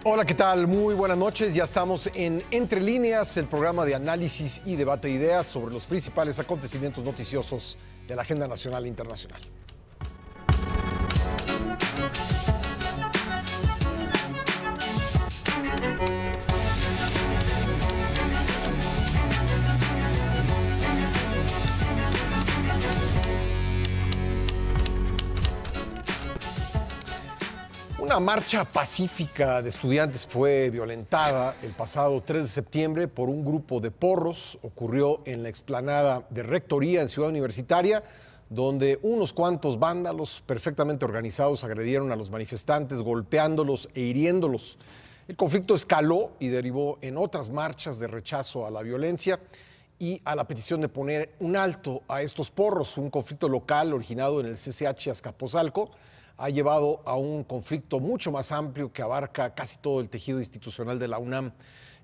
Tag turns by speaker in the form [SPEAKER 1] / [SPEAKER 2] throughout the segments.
[SPEAKER 1] Hola, ¿qué tal? Muy buenas noches. Ya estamos en Entre Líneas, el programa de análisis y debate de ideas sobre los principales acontecimientos noticiosos de la agenda nacional e internacional. Una marcha pacífica de estudiantes fue violentada el pasado 3 de septiembre por un grupo de porros. Ocurrió en la explanada de Rectoría en Ciudad Universitaria, donde unos cuantos vándalos perfectamente organizados agredieron a los manifestantes, golpeándolos e hiriéndolos. El conflicto escaló y derivó en otras marchas de rechazo a la violencia y a la petición de poner un alto a estos porros. Un conflicto local originado en el CCH Azcapotzalco ha llevado a un conflicto mucho más amplio que abarca casi todo el tejido institucional de la UNAM.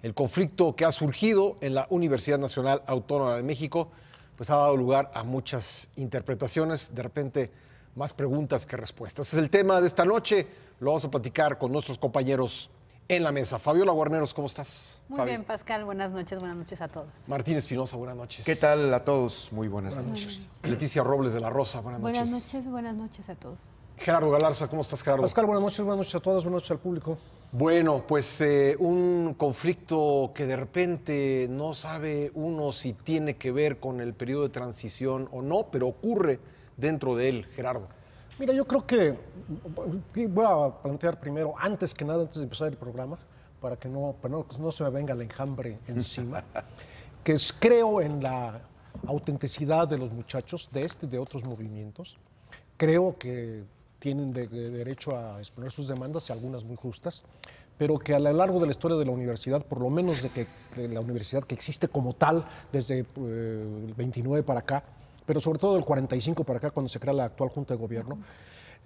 [SPEAKER 1] El conflicto que ha surgido en la Universidad Nacional Autónoma de México pues ha dado lugar a muchas interpretaciones, de repente más preguntas que respuestas. Ese es el tema de esta noche, lo vamos a platicar con nuestros compañeros en la mesa. Fabiola Guarneros, ¿cómo estás?
[SPEAKER 2] Muy bien, Pascal, buenas noches a todos.
[SPEAKER 1] Martín Espinosa, buenas noches.
[SPEAKER 3] ¿Qué tal a todos? Muy buenas noches.
[SPEAKER 1] Leticia Robles de la Rosa, buenas noches.
[SPEAKER 4] Buenas noches a todos.
[SPEAKER 1] Gerardo Galarza, ¿cómo estás, Gerardo?
[SPEAKER 5] Pascal, buenas noches a todos, buenas noches al público.
[SPEAKER 1] Bueno, pues un conflicto que de repente no sabe uno si tiene que ver con el periodo de transición o no, pero ocurre dentro de él, Gerardo.
[SPEAKER 5] Mira, yo creo que voy a plantear primero, antes que nada, antes de empezar el programa, para que no se me venga el enjambre encima, que creo en la autenticidad de los muchachos, de este y de otros movimientos. Creo que tienen derecho a exponer sus demandas, y algunas muy justas, pero que a lo largo de la historia de la universidad, por lo menos de la universidad que existe como tal desde el 29 para acá, pero sobre todo del 45 para acá, cuando se crea la actual Junta de Gobierno,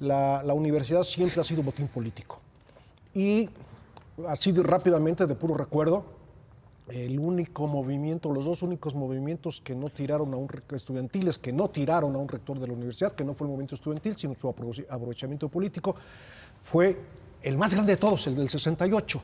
[SPEAKER 5] la universidad siempre ha sido botín político. Y así rápidamente, de puro recuerdo, el único movimiento, los dos únicos movimientos que no tiraron a estudiantiles, que no tiraron a un rector de la universidad, que no fue el movimiento estudiantil, sino su aprovechamiento político, fue el más grande de todos, el del 68.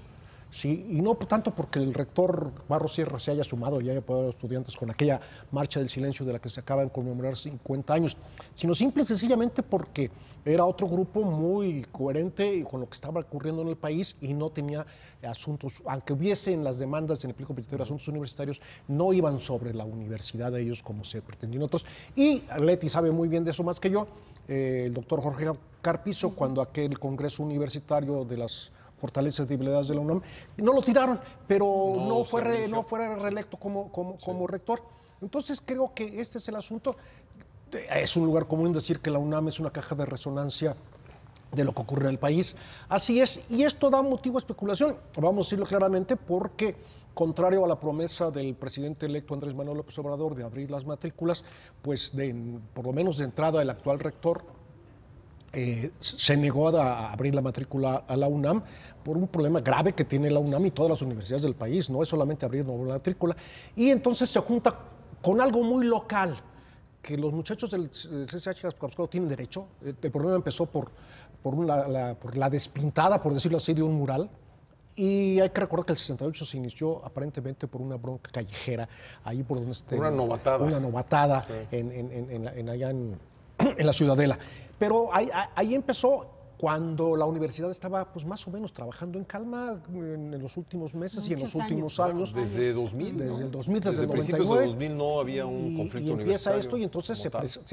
[SPEAKER 5] Sí, y no tanto porque el rector Barros Sierra se haya sumado y haya apoyado a los estudiantes con aquella marcha del silencio de la que se acaban de conmemorar 50 años, sino simple y sencillamente porque era otro grupo muy coherente con lo que estaba ocurriendo en el país y no tenía asuntos, aunque hubiese en las demandas en el pliego petitorio asuntos universitarios, no iban sobre la universidad de ellos como se pretendían otros. Y Leti sabe muy bien de eso más que yo, el doctor Jorge Carpizo, cuando aquel congreso universitario de las fortalezas y debilidades de la UNAM, no lo tiraron, pero no fue reelecto como rector. Entonces creo que este es el asunto. Es un lugar común decir que la UNAM es una caja de resonancia de lo que ocurre en el país. Así es, y esto da motivo a especulación. Vamos a decirlo claramente porque, contrario a la promesa del presidente electo Andrés Manuel López Obrador de abrir las matrículas, pues por lo menos de entrada el actual rector se negó a abrir la matrícula a la UNAM por un problema grave que tiene la UNAM y todas las universidades del país. No es solamente abrir una matrícula. Y entonces se junta con algo muy local, que los muchachos del CCH Azcapotzalco tienen derecho. El problema empezó por la despintada, por decirlo así, de un mural. Y hay que recordar que el 68 se inició aparentemente por una bronca callejera, ahí por donde
[SPEAKER 1] una novatada.
[SPEAKER 5] Una novatada, sí. Allá en la Ciudadela. Pero ahí empezó cuando la universidad estaba pues más o menos trabajando en calma en los últimos meses y en los últimos años.
[SPEAKER 1] Desde 2000, ¿no?
[SPEAKER 5] Desde el 2000, desde el 99.
[SPEAKER 1] Principios de 2000 no había un conflicto universitario.
[SPEAKER 5] Y empieza esto y entonces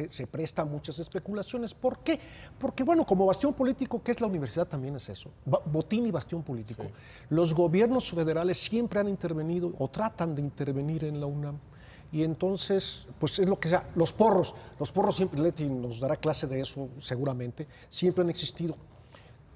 [SPEAKER 5] se presta a muchas especulaciones. ¿Por qué? Porque bueno, como bastión político, ¿qué es la universidad? También es eso, botín y bastión político. Sí. Los gobiernos federales siempre han intervenido o tratan de intervenir en la UNAM. Y entonces, pues es lo que sea. Los porros siempre, Leti nos dará clase de eso seguramente, siempre han existido.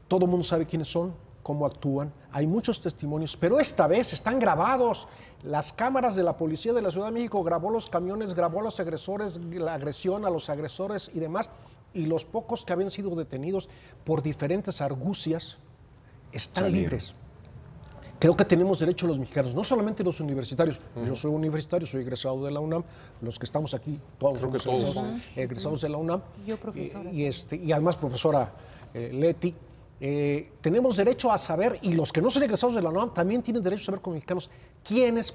[SPEAKER 5] Todo el mundo sabe quiénes son, cómo actúan, hay muchos testimonios, pero esta vez están grabados. Las cámaras de la policía de la Ciudad de México grabó los camiones, grabó a los agresores, la agresión a los agresores y demás, y los pocos que habían sido detenidos por diferentes argucias están libres. Creo que tenemos derecho los mexicanos, no solamente los universitarios. Yo soy universitario, soy egresado de la UNAM, los que estamos aquí, todos somos egresados de la UNAM.
[SPEAKER 4] Yo profesora.
[SPEAKER 5] Y además profesora Leti. tenemos derecho a saber, y los que no son egresados de la UNAM también tienen derecho a saber como mexicanos quiénes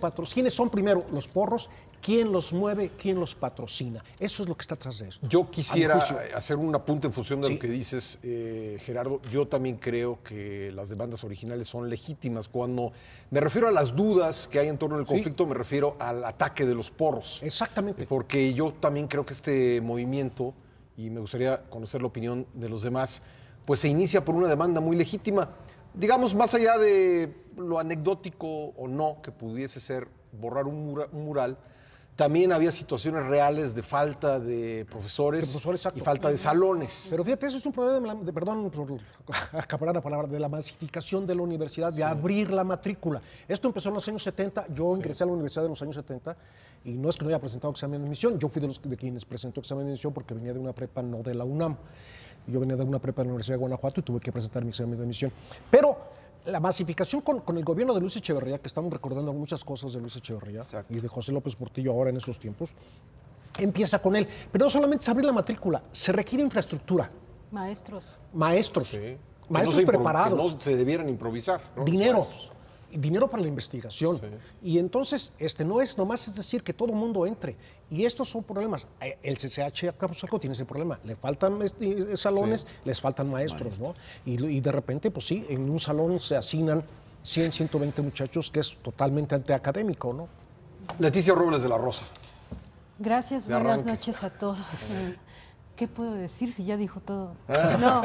[SPEAKER 5] son primero los porros, quién los mueve, quién los patrocina. Eso es lo que está atrás de esto.
[SPEAKER 1] Yo quisiera hacer un apunte en función de lo que dices, Gerardo. Yo también creo que las demandas originales son legítimas. Cuando me refiero a las dudas que hay en torno al conflicto, me refiero al ataque de los porros.
[SPEAKER 5] Exactamente.
[SPEAKER 1] Porque yo también creo que este movimiento, y me gustaría conocer la opinión de los demás, pues se inicia por una demanda muy legítima. Digamos, más allá de lo anecdótico o no que pudiese ser borrar un mural, también había situaciones reales de falta de profesores y falta de salones.
[SPEAKER 5] Pero fíjate, eso es un problema, perdón por acaparar la palabra, de la masificación de la universidad, de abrir la matrícula. Esto empezó en los años 70, yo ingresé a la universidad en los años 70 y no es que no haya presentado examen de admisión, yo fui de quienes presentó examen de admisión porque venía de una prepa no de la UNAM. Yo venía de una prepa de la Universidad de Guanajuato y tuve que presentar mi examen de admisión. Pero la masificación con el gobierno de Luis Echeverría, que estamos recordando muchas cosas de Luis Echeverría y de José López Portillo ahora en estos tiempos, empieza con él. Pero no solamente es abrir la matrícula, se requiere infraestructura.
[SPEAKER 2] Maestros.
[SPEAKER 1] Sí.
[SPEAKER 5] Maestros preparados.
[SPEAKER 1] Que no se debieran improvisar, ¿no?
[SPEAKER 5] Dinero para la investigación. Sí. Y entonces, no es nomás es decir que todo el mundo entre. Y estos son problemas. El CCH Acapulco tiene ese problema. Le faltan salones, les faltan maestros, ¿no? Y de repente, pues sí, en un salón se asignan 100, 120 muchachos, que es totalmente antiacadémico, ¿no?
[SPEAKER 1] Leticia Robles de la Rosa.
[SPEAKER 4] Gracias, buenas noches a todos. ¿Qué puedo decir si ya dijo todo? No,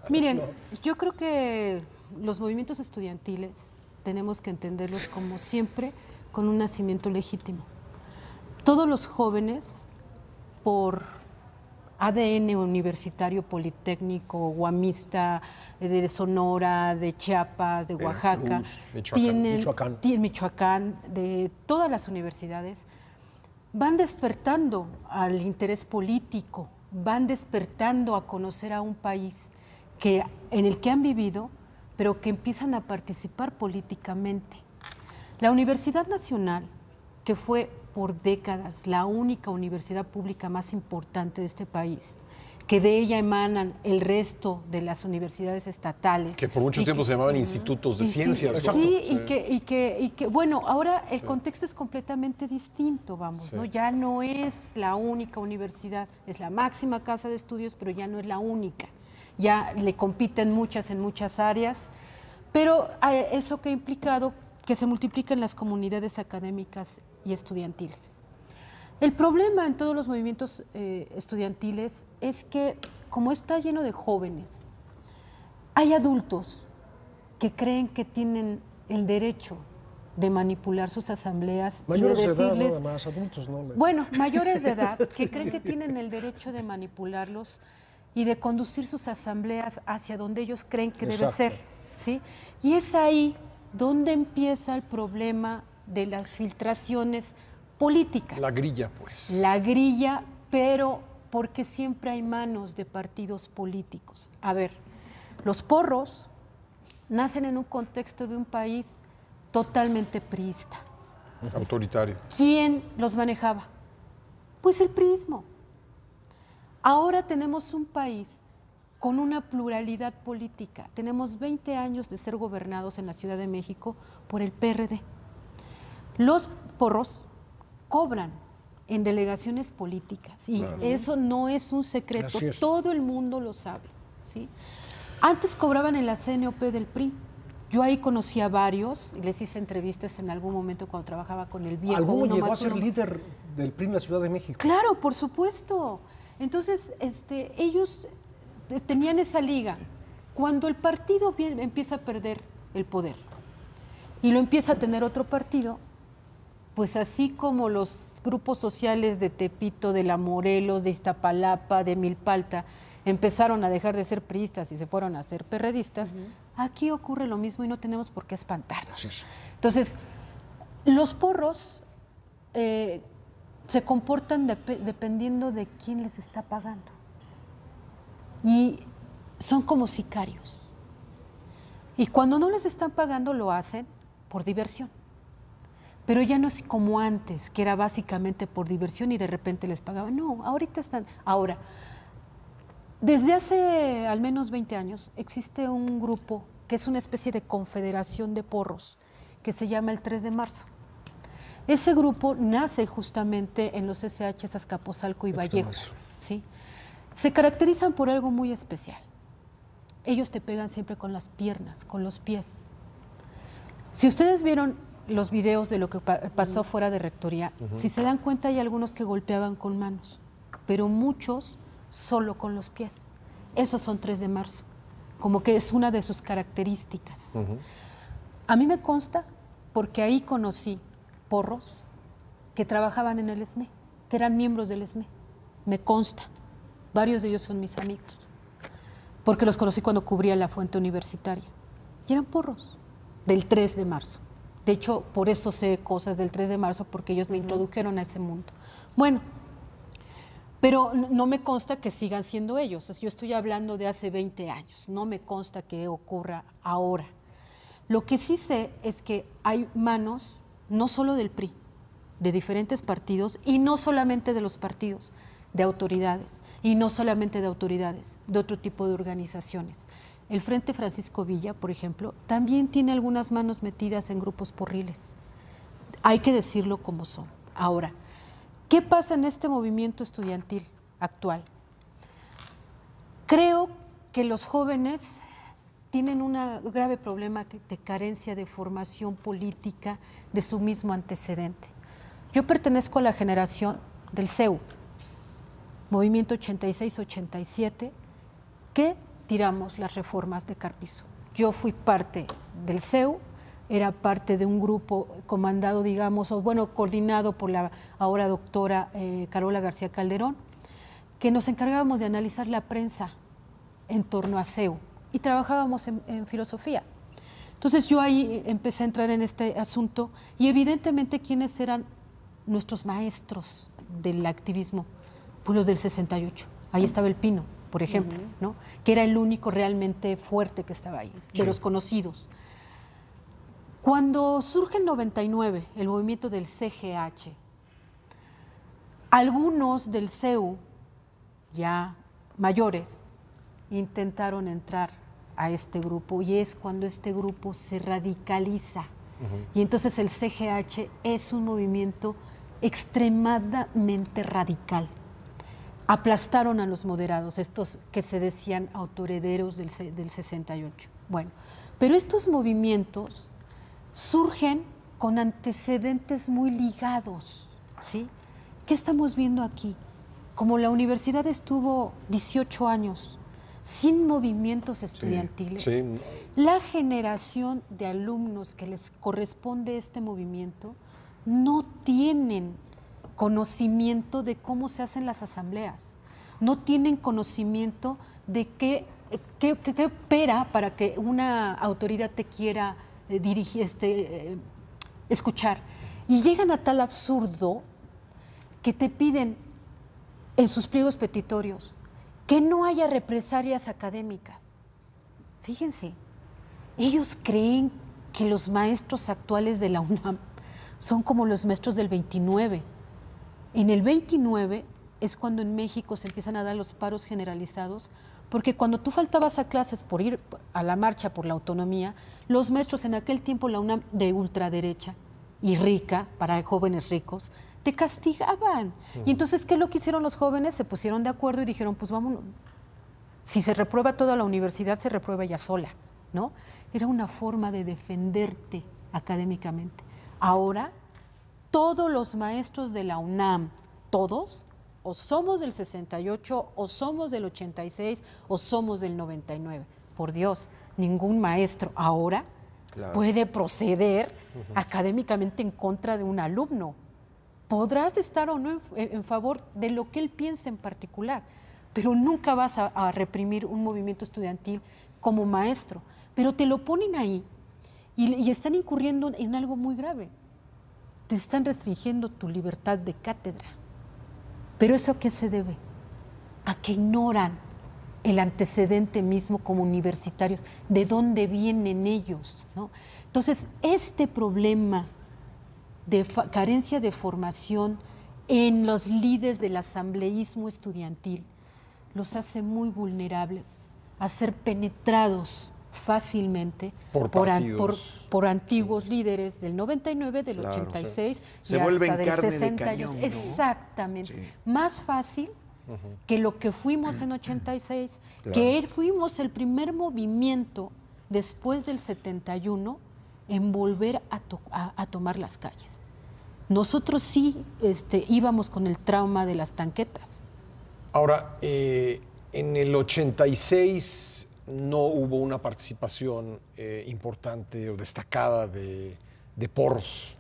[SPEAKER 4] miren, yo creo que los movimientos estudiantiles tenemos que entenderlos como siempre con un nacimiento legítimo. Todos los jóvenes, por ADN universitario, politécnico, guamista, de Sonora, de Chiapas, de Oaxaca, Michoacán, de todas las universidades, van despertando al interés político, van despertando a conocer a un país en el que han vivido, pero que empiezan a participar políticamente. La Universidad Nacional, que fue por décadas la única universidad pública más importante de este país, que de ella emanan el resto de las universidades estatales.
[SPEAKER 1] Que por mucho tiempo se llamaban institutos de ciencias.
[SPEAKER 4] Sí, y que, bueno, ahora el contexto es completamente distinto, vamos, ¿no? Ya no es la única universidad, es la máxima casa de estudios, pero ya no es la única. Ya le compiten muchas en muchas áreas, pero eso que ha implicado que se multipliquen las comunidades académicas y estudiantiles. El problema en todos los movimientos estudiantiles es que, como está lleno de jóvenes, hay adultos que creen que tienen el derecho de manipular sus asambleas
[SPEAKER 5] mayores
[SPEAKER 4] y de decirles,
[SPEAKER 5] de edad, nada más, adultos no.
[SPEAKER 4] Bueno, mayores de edad que creen que tienen el derecho de manipularlos y de conducir sus asambleas hacia donde ellos creen que debe ser, ¿sí? Y es ahí donde empieza el problema de las filtraciones políticas.
[SPEAKER 1] La grilla, pues.
[SPEAKER 4] La grilla, pero porque siempre hay manos de partidos políticos. A ver, los porros nacen en un contexto de un país totalmente priista.
[SPEAKER 1] Autoritario.
[SPEAKER 4] ¿Quién los manejaba? Pues el priismo. Ahora tenemos un país con una pluralidad política. Tenemos 20 años de ser gobernados en la Ciudad de México por el PRD. Los porros cobran en delegaciones políticas y eso no es un secreto, todo el mundo lo sabe, ¿sí? Antes cobraban en la CNOP del PRI. Yo ahí conocí a varios y les hice entrevistas en algún momento cuando trabajaba con el viejo.
[SPEAKER 5] ¿Alguno llegó a ser líder del PRI en la Ciudad de México?
[SPEAKER 4] Claro, por supuesto. Entonces, ellos tenían esa liga. Cuando el partido empieza a perder el poder y lo empieza a tener otro partido, pues así como los grupos sociales de Tepito, de La Morelos, de Iztapalapa, de Milpalta, empezaron a dejar de ser priistas y se fueron a ser perredistas, aquí ocurre lo mismo y no tenemos por qué espantarnos. Entonces, los porros se comportan dependiendo de quién les está pagando. Y son como sicarios. Y cuando no les están pagando, lo hacen por diversión. Pero ya no es como antes, que era básicamente por diversión y de repente les pagaban. No, ahorita están. Ahora, Desde hace al menos 20 años existe un grupo que es una especie de confederación de porros que se llama el 3 de marzo. Ese grupo nace justamente en los SH Azcapotzalco y Vallejo, ¿sí? Se caracterizan por algo muy especial. Ellos te pegan siempre con las piernas, con los pies. Si ustedes vieron los videos de lo que pasó fuera de rectoría, si se dan cuenta hay algunos que golpeaban con manos, pero muchos solo con los pies. Esos son 3 de marzo, como que es una de sus características. A mí me consta porque ahí conocí porros que trabajaban en el ESME, que eran miembros del ESME. Me consta. Varios de ellos son mis amigos, porque los conocí cuando cubría la fuente universitaria. Y eran porros del 3 de marzo. De hecho, por eso sé cosas del 3 de marzo, porque ellos me introdujeron a ese mundo. Bueno, pero no me consta que sigan siendo ellos. Yo estoy hablando de hace 20 años. No me consta que ocurra ahora. Lo que sí sé es que hay manos, no solo del PRI, de diferentes partidos, y no solamente de los partidos, de autoridades, y no solamente de autoridades, de otro tipo de organizaciones. El Frente Francisco Villa, por ejemplo, también tiene algunas manos metidas en grupos porriles. Hay que decirlo como son. Ahora, ¿qué pasa en este movimiento estudiantil actual? Creo que los jóvenes tienen un grave problema de carencia de formación política de su mismo antecedente. Yo pertenezco a la generación del CEU, Movimiento 86-87, que tiramos las reformas de Carpizo. Yo fui parte del CEU, era parte de un grupo comandado, digamos, o bueno, coordinado por la ahora doctora Carola García Calderón, que nos encargábamos de analizar la prensa en torno a CEU y trabajábamos en filosofía. Entonces yo ahí empecé a entrar en este asunto y evidentemente quiénes eran nuestros maestros del activismo, pues los del 68. Ahí estaba el Pino, por ejemplo, ¿no? Que era el único realmente fuerte que estaba ahí, de los conocidos. Cuando surge el 99, el movimiento del CGH, algunos del CEU, ya mayores, intentaron entrar a este grupo y es cuando este grupo se radicaliza. Y entonces el CGH es un movimiento extremadamente radical. Aplastaron a los moderados, estos que se decían autoherederos del 68. Bueno, pero estos movimientos surgen con antecedentes muy ligados, ¿sí? ¿Qué estamos viendo aquí? Como la universidad estuvo 18 años sin movimientos estudiantiles, la generación de alumnos que les corresponde este movimiento no tienen conocimiento de cómo se hacen las asambleas, no tienen conocimiento de qué opera para que una autoridad te quiera dirigir, escuchar. Y llegan a tal absurdo que te piden en sus pliegos petitorios que no haya represalias académicas. Fíjense, ellos creen que los maestros actuales de la UNAM son como los maestros del 29. En el 29 es cuando en México se empiezan a dar los paros generalizados, porque cuando tú faltabas a clases por ir a la marcha por la autonomía, los maestros en aquel tiempo, la UNAM de ultraderecha y rica, para jóvenes ricos, te castigaban. Y entonces, ¿qué es lo que hicieron los jóvenes? Se pusieron de acuerdo y dijeron, pues vámonos. Si se reprueba toda la universidad, se reprueba ella sola, ¿no? Era una forma de defenderte académicamente. Ahora, todos los maestros de la UNAM, todos, o somos del 68, o somos del 86, o somos del 99. Por Dios, ningún maestro ahora puede proceder académicamente en contra de un alumno. Podrás estar o no en favor de lo que él piensa en particular, pero nunca vas a reprimir un movimiento estudiantil como maestro. Pero te lo ponen ahí y están incurriendo en algo muy grave. Te están restringiendo tu libertad de cátedra. ¿Pero eso a qué se debe? A que ignoran el antecedente mismo como universitarios, de dónde vienen ellos, ¿no? Entonces, este problema de carencia de formación en los líderes del asambleísmo estudiantil los hace muy vulnerables a ser penetrados fácilmente por antiguos líderes del 99, del 86
[SPEAKER 3] Se
[SPEAKER 4] y
[SPEAKER 3] vuelven
[SPEAKER 4] hasta del
[SPEAKER 3] carne de
[SPEAKER 4] 68.
[SPEAKER 3] cañón, ¿no?
[SPEAKER 4] Exactamente.
[SPEAKER 3] Sí.
[SPEAKER 4] Más fácil que lo que fuimos en 86,
[SPEAKER 3] Claro.
[SPEAKER 4] que fuimos el primer movimiento después del 71 en volver a tomar las calles. Nosotros sí íbamos con el trauma de las tanquetas.
[SPEAKER 1] Ahora, en el 86 no hubo una participación importante o destacada de Porros.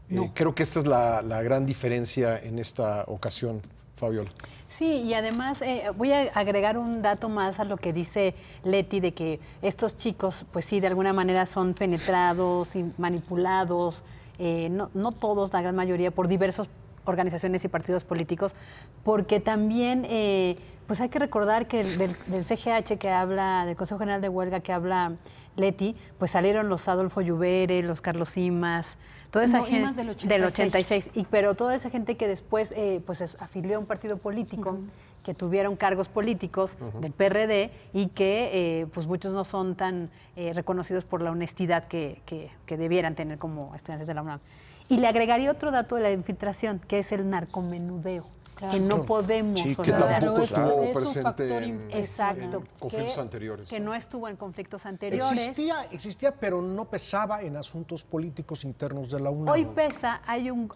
[SPEAKER 4] No.
[SPEAKER 1] Creo que esta es la gran diferencia en esta ocasión, Fabiola.
[SPEAKER 2] Sí, y además voy a agregar un dato más a lo que dice Leti, de que estos chicos, pues sí, de alguna manera son penetrados y manipulados, no todos, la gran mayoría, por diversas organizaciones y partidos políticos, porque también, pues hay que recordar que del CGH que habla, del Consejo General de Huelga que habla Leti, pues salieron los Adolfo Lluvere, los Carlos Simas, toda esa gente
[SPEAKER 4] Imas del 86.
[SPEAKER 2] pero toda esa gente que después pues se afilió a un partido político, que tuvieron cargos políticos del PRD y que pues muchos no son tan reconocidos por la honestidad que debieran tener como estudiantes de la UNAM. Y le agregaría otro dato de la infiltración, que es el narcomenudeo, que no podemos
[SPEAKER 3] Sí, que
[SPEAKER 2] olvidar.
[SPEAKER 1] tampoco
[SPEAKER 4] es
[SPEAKER 1] estuvo
[SPEAKER 4] un
[SPEAKER 1] presente
[SPEAKER 4] factor
[SPEAKER 1] en
[SPEAKER 2] Exacto.
[SPEAKER 1] conflictos anteriores.
[SPEAKER 2] Que no estuvo en conflictos anteriores.
[SPEAKER 5] Existía, pero no pesaba en asuntos políticos internos de la UNAM.
[SPEAKER 2] Hoy pesa, hay un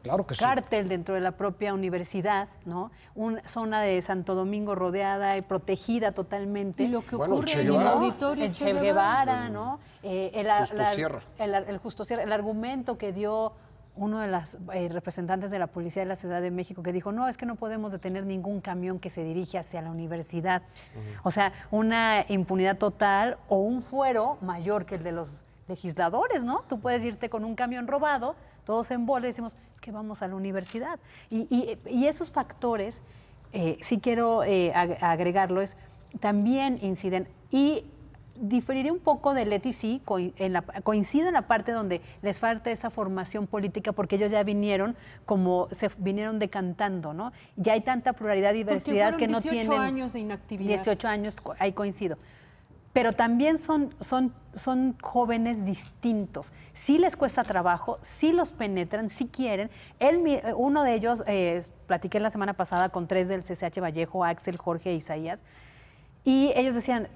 [SPEAKER 5] claro que sí.
[SPEAKER 2] cártel dentro de la propia universidad, ¿no? Una zona de Santo Domingo rodeada y protegida totalmente.
[SPEAKER 4] Y lo que
[SPEAKER 1] Bueno,
[SPEAKER 4] ocurre
[SPEAKER 1] Che
[SPEAKER 4] en el
[SPEAKER 1] Guevara.
[SPEAKER 4] auditorio
[SPEAKER 2] El Che Guevara, ¿no?
[SPEAKER 1] Justo Sierra.
[SPEAKER 2] El Justo Sierra, el argumento que dio uno de los representantes de la policía de la Ciudad de México, que dijo, no, es que no podemos detener ningún camión que se dirige hacia la universidad. O sea, una impunidad total o un fuero mayor que el de los legisladores, ¿no? Tú puedes irte con un camión robado, todos en bola y decimos, es que vamos a la universidad. Y esos factores, sí quiero agregarlos, también inciden. Y diferiré un poco de Leti, sí, coincido en la parte donde les falta esa formación política, porque ellos ya vinieron se vinieron decantando, ¿no? Ya hay tanta pluralidad y diversidad que no tienen
[SPEAKER 4] 18 años de inactividad.
[SPEAKER 2] 18 años, ahí coincido. Pero también son jóvenes distintos. Sí les cuesta trabajo, sí los penetran, sí quieren. Uno de ellos, platiqué la semana pasada con 3 del CCH Vallejo, Axel, Jorge e Isaías, y ellos decían,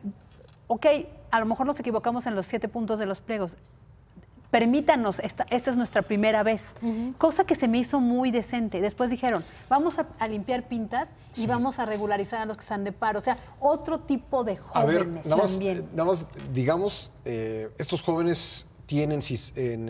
[SPEAKER 2] ok, a lo mejor nos equivocamos en los 7 puntos de los pliegos. Permítanos, esta es nuestra primera vez. Cosa que se me hizo muy decente. Después dijeron, vamos a limpiar pintas y vamos a regularizar a los que están de paro. O sea, otro tipo de
[SPEAKER 1] A ver,
[SPEAKER 2] jóvenes
[SPEAKER 1] nada
[SPEAKER 2] también.
[SPEAKER 1] más, digamos, estos jóvenes tienen, en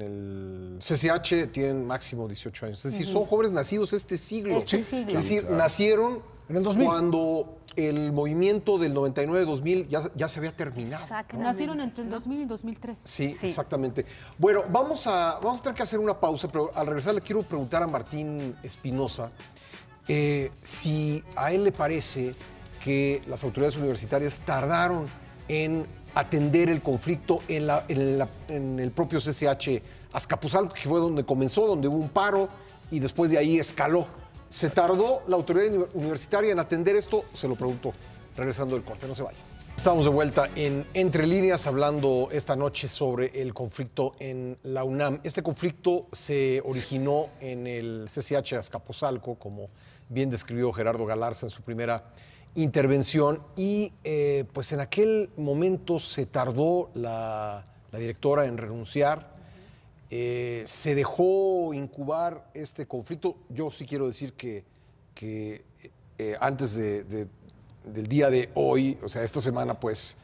[SPEAKER 1] el CCH tienen máximo 18 años. Es decir, son jóvenes nacidos este siglo.
[SPEAKER 2] Este siglo.
[SPEAKER 1] Es decir, nacieron
[SPEAKER 5] en el 2000.
[SPEAKER 1] cuando el movimiento del 99-2000 ya se había terminado.
[SPEAKER 2] Exactamente.
[SPEAKER 4] Nacieron entre el 2000 y 2003.
[SPEAKER 1] Sí,
[SPEAKER 2] Sí.
[SPEAKER 1] exactamente. Bueno, vamos a tener que hacer una pausa, pero al regresar le quiero preguntar a Martín Espinosa si a él le parece que las autoridades universitarias tardaron en atender el conflicto en el propio CCH Azcapotzalco, que fue donde comenzó, donde hubo un paro y después de ahí escaló. ¿Se tardó la autoridad universitaria en atender esto? Se lo pregunto regresando del corte, no se vaya. Estamos de vuelta en Entre Líneas hablando esta noche sobre el conflicto en la UNAM. Este conflicto se originó en el CCH Azcapotzalco, como bien describió Gerardo Galarza en su primera intervención, y pues en aquel momento se tardó la directora en renunciar. Se dejó incubar este conflicto. Yo sí quiero decir que antes del día de hoy, o sea, esta semana, pues,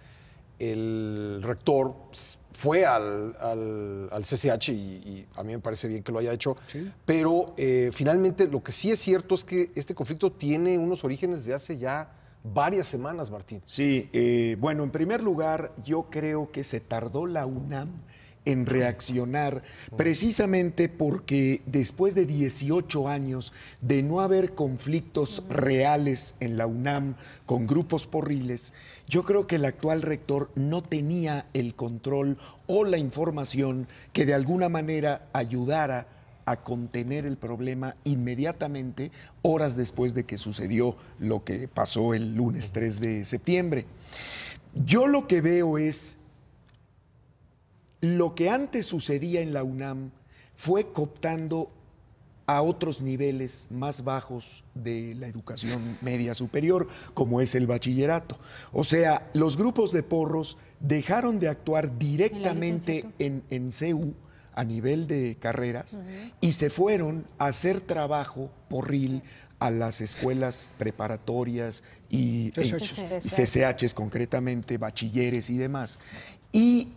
[SPEAKER 1] el rector fue al CCH y a mí me parece bien que lo haya hecho, ¿sí? Pero finalmente lo que sí es cierto es que este conflicto tiene unos orígenes de hace ya varias semanas, Martín.
[SPEAKER 3] Sí, bueno, en primer lugar, yo creo que se tardó la UNAM en reaccionar, precisamente porque después de 18 años de no haber conflictos reales en la UNAM con grupos porriles, yo creo que el actual rector no tenía el control o la información que de alguna manera ayudara a contener el problema inmediatamente, horas después de que sucedió lo que pasó el lunes 3 de septiembre. Yo lo que veo es lo que antes sucedía en la UNAM fue cooptando a otros niveles más bajos de la educación media superior, como es el bachillerato. O sea, los grupos de porros dejaron de actuar directamente en CEU a nivel de carreras y se fueron a hacer trabajo porril a las escuelas preparatorias y CCHs concretamente, bachilleres y demás. Y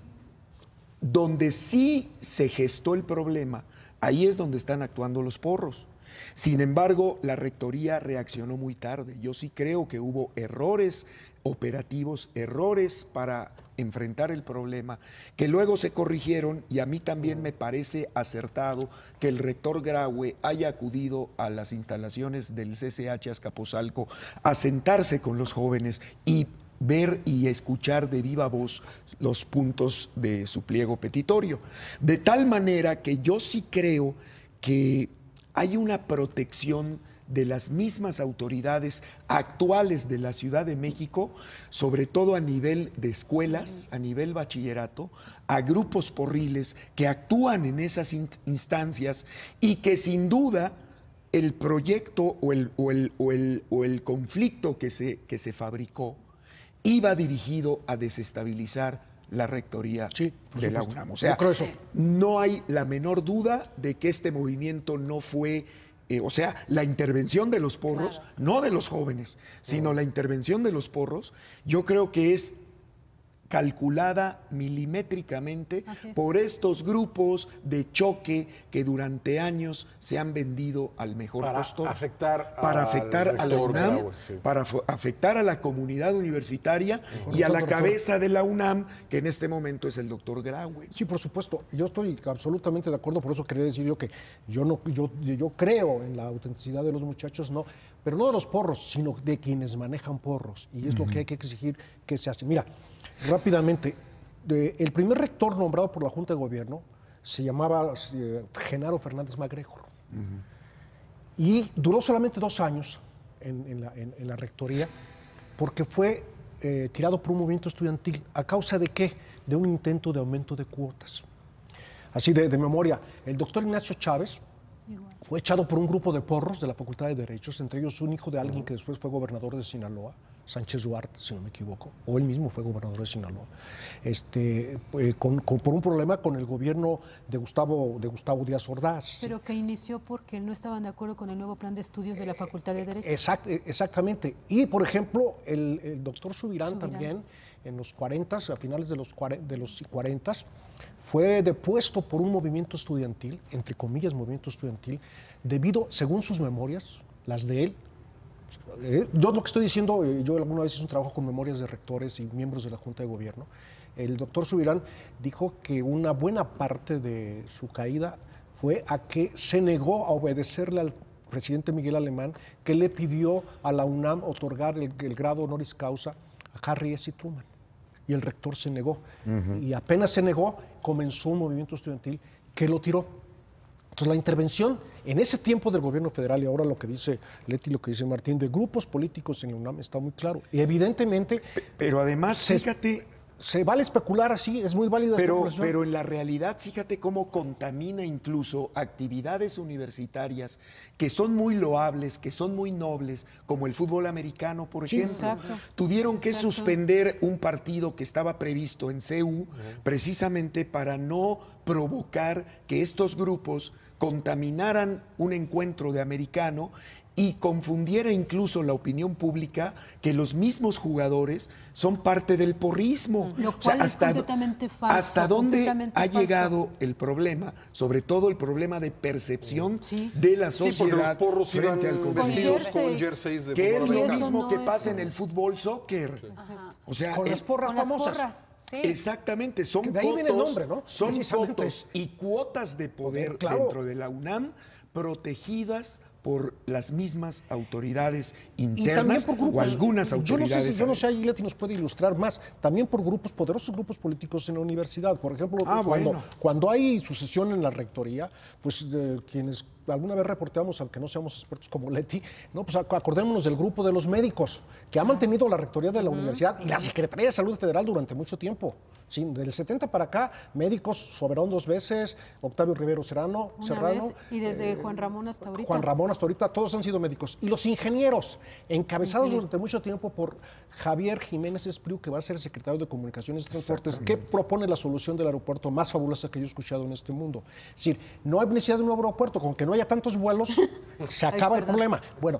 [SPEAKER 3] donde sí se gestó el problema, ahí es donde están actuando los porros. Sin embargo, la rectoría reaccionó muy tarde. Yo sí creo que hubo errores operativos, errores para enfrentar el problema, que luego se corrigieron, y a mí también me parece acertado que el rector Graue haya acudido a las instalaciones del CCH Azcapotzalco a sentarse con los jóvenes y ver y escuchar de viva voz los puntos de su pliego petitorio. De tal manera que yo sí creo que hay una protección de las mismas autoridades actuales de la Ciudad de México, sobre todo a nivel de escuelas, a nivel bachillerato, a grupos porriles que actúan en esas instancias y que sin duda el proyecto o el conflicto que se fabricó iba dirigido a desestabilizar la rectoría de la UNAM. O sea, no hay la menor duda de que este movimiento no fue, o sea, la intervención de los porros, no de los jóvenes, sino la intervención de los porros, yo creo que es calculada milimétricamente por estos grupos de choque que durante años se han vendido al mejor postor. Para afectar a la UNAM, para afectar a la comunidad universitaria y a la cabeza de la UNAM, que en este momento es el doctor Graue.
[SPEAKER 5] Sí, por supuesto. Yo estoy absolutamente de acuerdo, por eso quería decir yo que yo creo en la autenticidad de los muchachos, no, pero no de los porros, sino de quienes manejan porros. Y es lo que hay que exigir que se hace. Mira, rápidamente, el primer rector nombrado por la Junta de Gobierno se llamaba Genaro Fernández MacGregor. Y duró solamente 2 años en la rectoría porque fue tirado por un movimiento estudiantil. ¿A causa de qué? De un intento de aumento de cuotas. Así de memoria, el doctor Ignacio Chávez fue echado por un grupo de porros de la Facultad de Derechos, entre ellos un hijo de alguien que después fue gobernador de Sinaloa, Sánchez Duarte, si no me equivoco, o él mismo fue gobernador de Sinaloa, por un problema con el gobierno de Gustavo Díaz Ordaz.
[SPEAKER 4] Pero que inició porque no estaban de acuerdo con el nuevo plan de estudios de la Facultad de Derechos.
[SPEAKER 5] Exactamente. Y, por ejemplo, el doctor Subirán también, en los 40, a finales de los 40, fue depuesto por un movimiento estudiantil, entre comillas movimiento estudiantil, debido, según sus memorias, las de él. Yo lo que estoy diciendo, yo alguna vez hice un trabajo con memorias de rectores y miembros de la Junta de Gobierno. El doctor Subirán dijo que una buena parte de su caída fue a que se negó a obedecerle al presidente Miguel Alemán, que le pidió a la UNAM otorgar el grado honoris causa a Harry S. Truman. Y el rector se negó. Y apenas se negó, comenzó un movimiento estudiantil que lo tiró. Entonces la intervención en ese tiempo del gobierno federal, y ahora lo que dice Leti, lo que dice Martín, de grupos políticos en la UNAM está muy claro. Y evidentemente...
[SPEAKER 3] Pero además, fíjate...
[SPEAKER 5] Se vale especular así, es muy válido.
[SPEAKER 3] Pero en la realidad, fíjate cómo contamina incluso actividades universitarias que son muy loables, que son muy nobles, como el fútbol americano, por ejemplo. Tuvieron que suspender un partido que estaba previsto en CEU precisamente para no provocar que estos grupos contaminaran un encuentro de americano y confundiera incluso la opinión pública que los mismos jugadores son parte del porrismo.
[SPEAKER 4] Lo cual es completamente falso.
[SPEAKER 3] ¿Hasta dónde ha llegado el problema? Sobre todo el problema de percepción de la sociedad
[SPEAKER 1] los porros
[SPEAKER 3] frente al
[SPEAKER 1] vestidos con jerseys de
[SPEAKER 3] que es
[SPEAKER 1] fútbol
[SPEAKER 3] lo
[SPEAKER 1] americano.
[SPEAKER 3] mismo que pasa en el fútbol soccer. O sea,
[SPEAKER 5] con las porras famosas.
[SPEAKER 3] Exactamente, son
[SPEAKER 5] de ahí viene el nombre, ¿no?
[SPEAKER 3] Son votos y cuotas de poder dentro de la UNAM protegidas por las mismas autoridades
[SPEAKER 5] Y también
[SPEAKER 3] internas
[SPEAKER 5] por grupos,
[SPEAKER 3] o algunas autoridades.
[SPEAKER 5] Yo no sé, ahí Leti nos puede ilustrar más, también por grupos, poderosos grupos políticos en la universidad. Por ejemplo, cuando hay sucesión en la rectoría, pues quienes alguna vez reporteamos, aunque no seamos expertos como Leti, ¿no? Pues acordémonos del grupo de los médicos, que ha mantenido la rectoría de la universidad y la Secretaría de Salud Federal durante mucho tiempo. Sí, del 70 para acá, médicos, Soberón 2 veces, Octavio Rivero Serrano,
[SPEAKER 4] y desde Juan Ramón hasta ahorita.
[SPEAKER 5] Juan Ramón hasta ahorita, todos han sido médicos. Y los ingenieros, encabezados durante mucho tiempo por Javier Jiménez Espriu, que va a ser secretario de Comunicaciones y Transportes, que propone la solución del aeropuerto más fabulosa que yo he escuchado en este mundo. Es decir, no hay necesidad de un nuevo aeropuerto, con que no haya tantos vuelos, se acaba el problema. Bueno,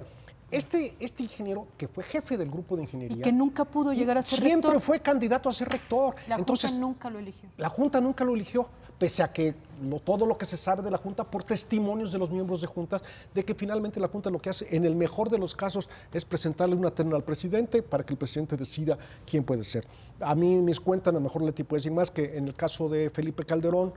[SPEAKER 5] este ingeniero, que fue jefe del grupo de ingeniería...
[SPEAKER 4] Y que nunca pudo llegar a ser rector.
[SPEAKER 5] Siempre fue candidato a ser rector.
[SPEAKER 4] La Junta nunca lo eligió.
[SPEAKER 5] La Junta nunca lo eligió, pese a que todo lo que se sabe de la Junta, por testimonios de los miembros de Juntas, de que finalmente la Junta lo que hace, en el mejor de los casos, es presentarle una terna al presidente para que el presidente decida quién puede ser. A mí me cuentan, a lo mejor Leti puede decir más, que en el caso de Felipe Calderón,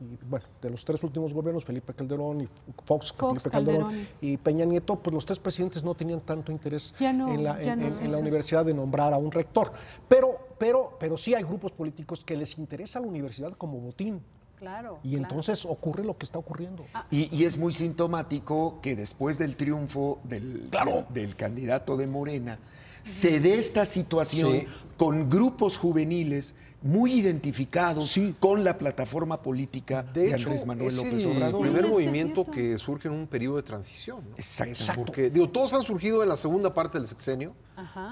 [SPEAKER 5] y bueno, de los 3 últimos gobiernos, Felipe Calderón y Felipe Calderón y Peña Nieto, pues los 3 presidentes no tenían tanto interés en la universidad de nombrar a un rector. Pero sí hay grupos políticos que les interesa la universidad como botín.
[SPEAKER 2] Claro.
[SPEAKER 5] Y entonces ocurre lo que está ocurriendo.
[SPEAKER 3] Y es muy sintomático que después del triunfo del candidato de Morena, se dé esta situación con grupos juveniles muy identificados con la plataforma política de Andrés Manuel López Obrador.
[SPEAKER 1] El primer movimiento que surge en un periodo de transición, ¿no?
[SPEAKER 3] Exacto.
[SPEAKER 1] Porque todos han surgido en la segunda parte del sexenio,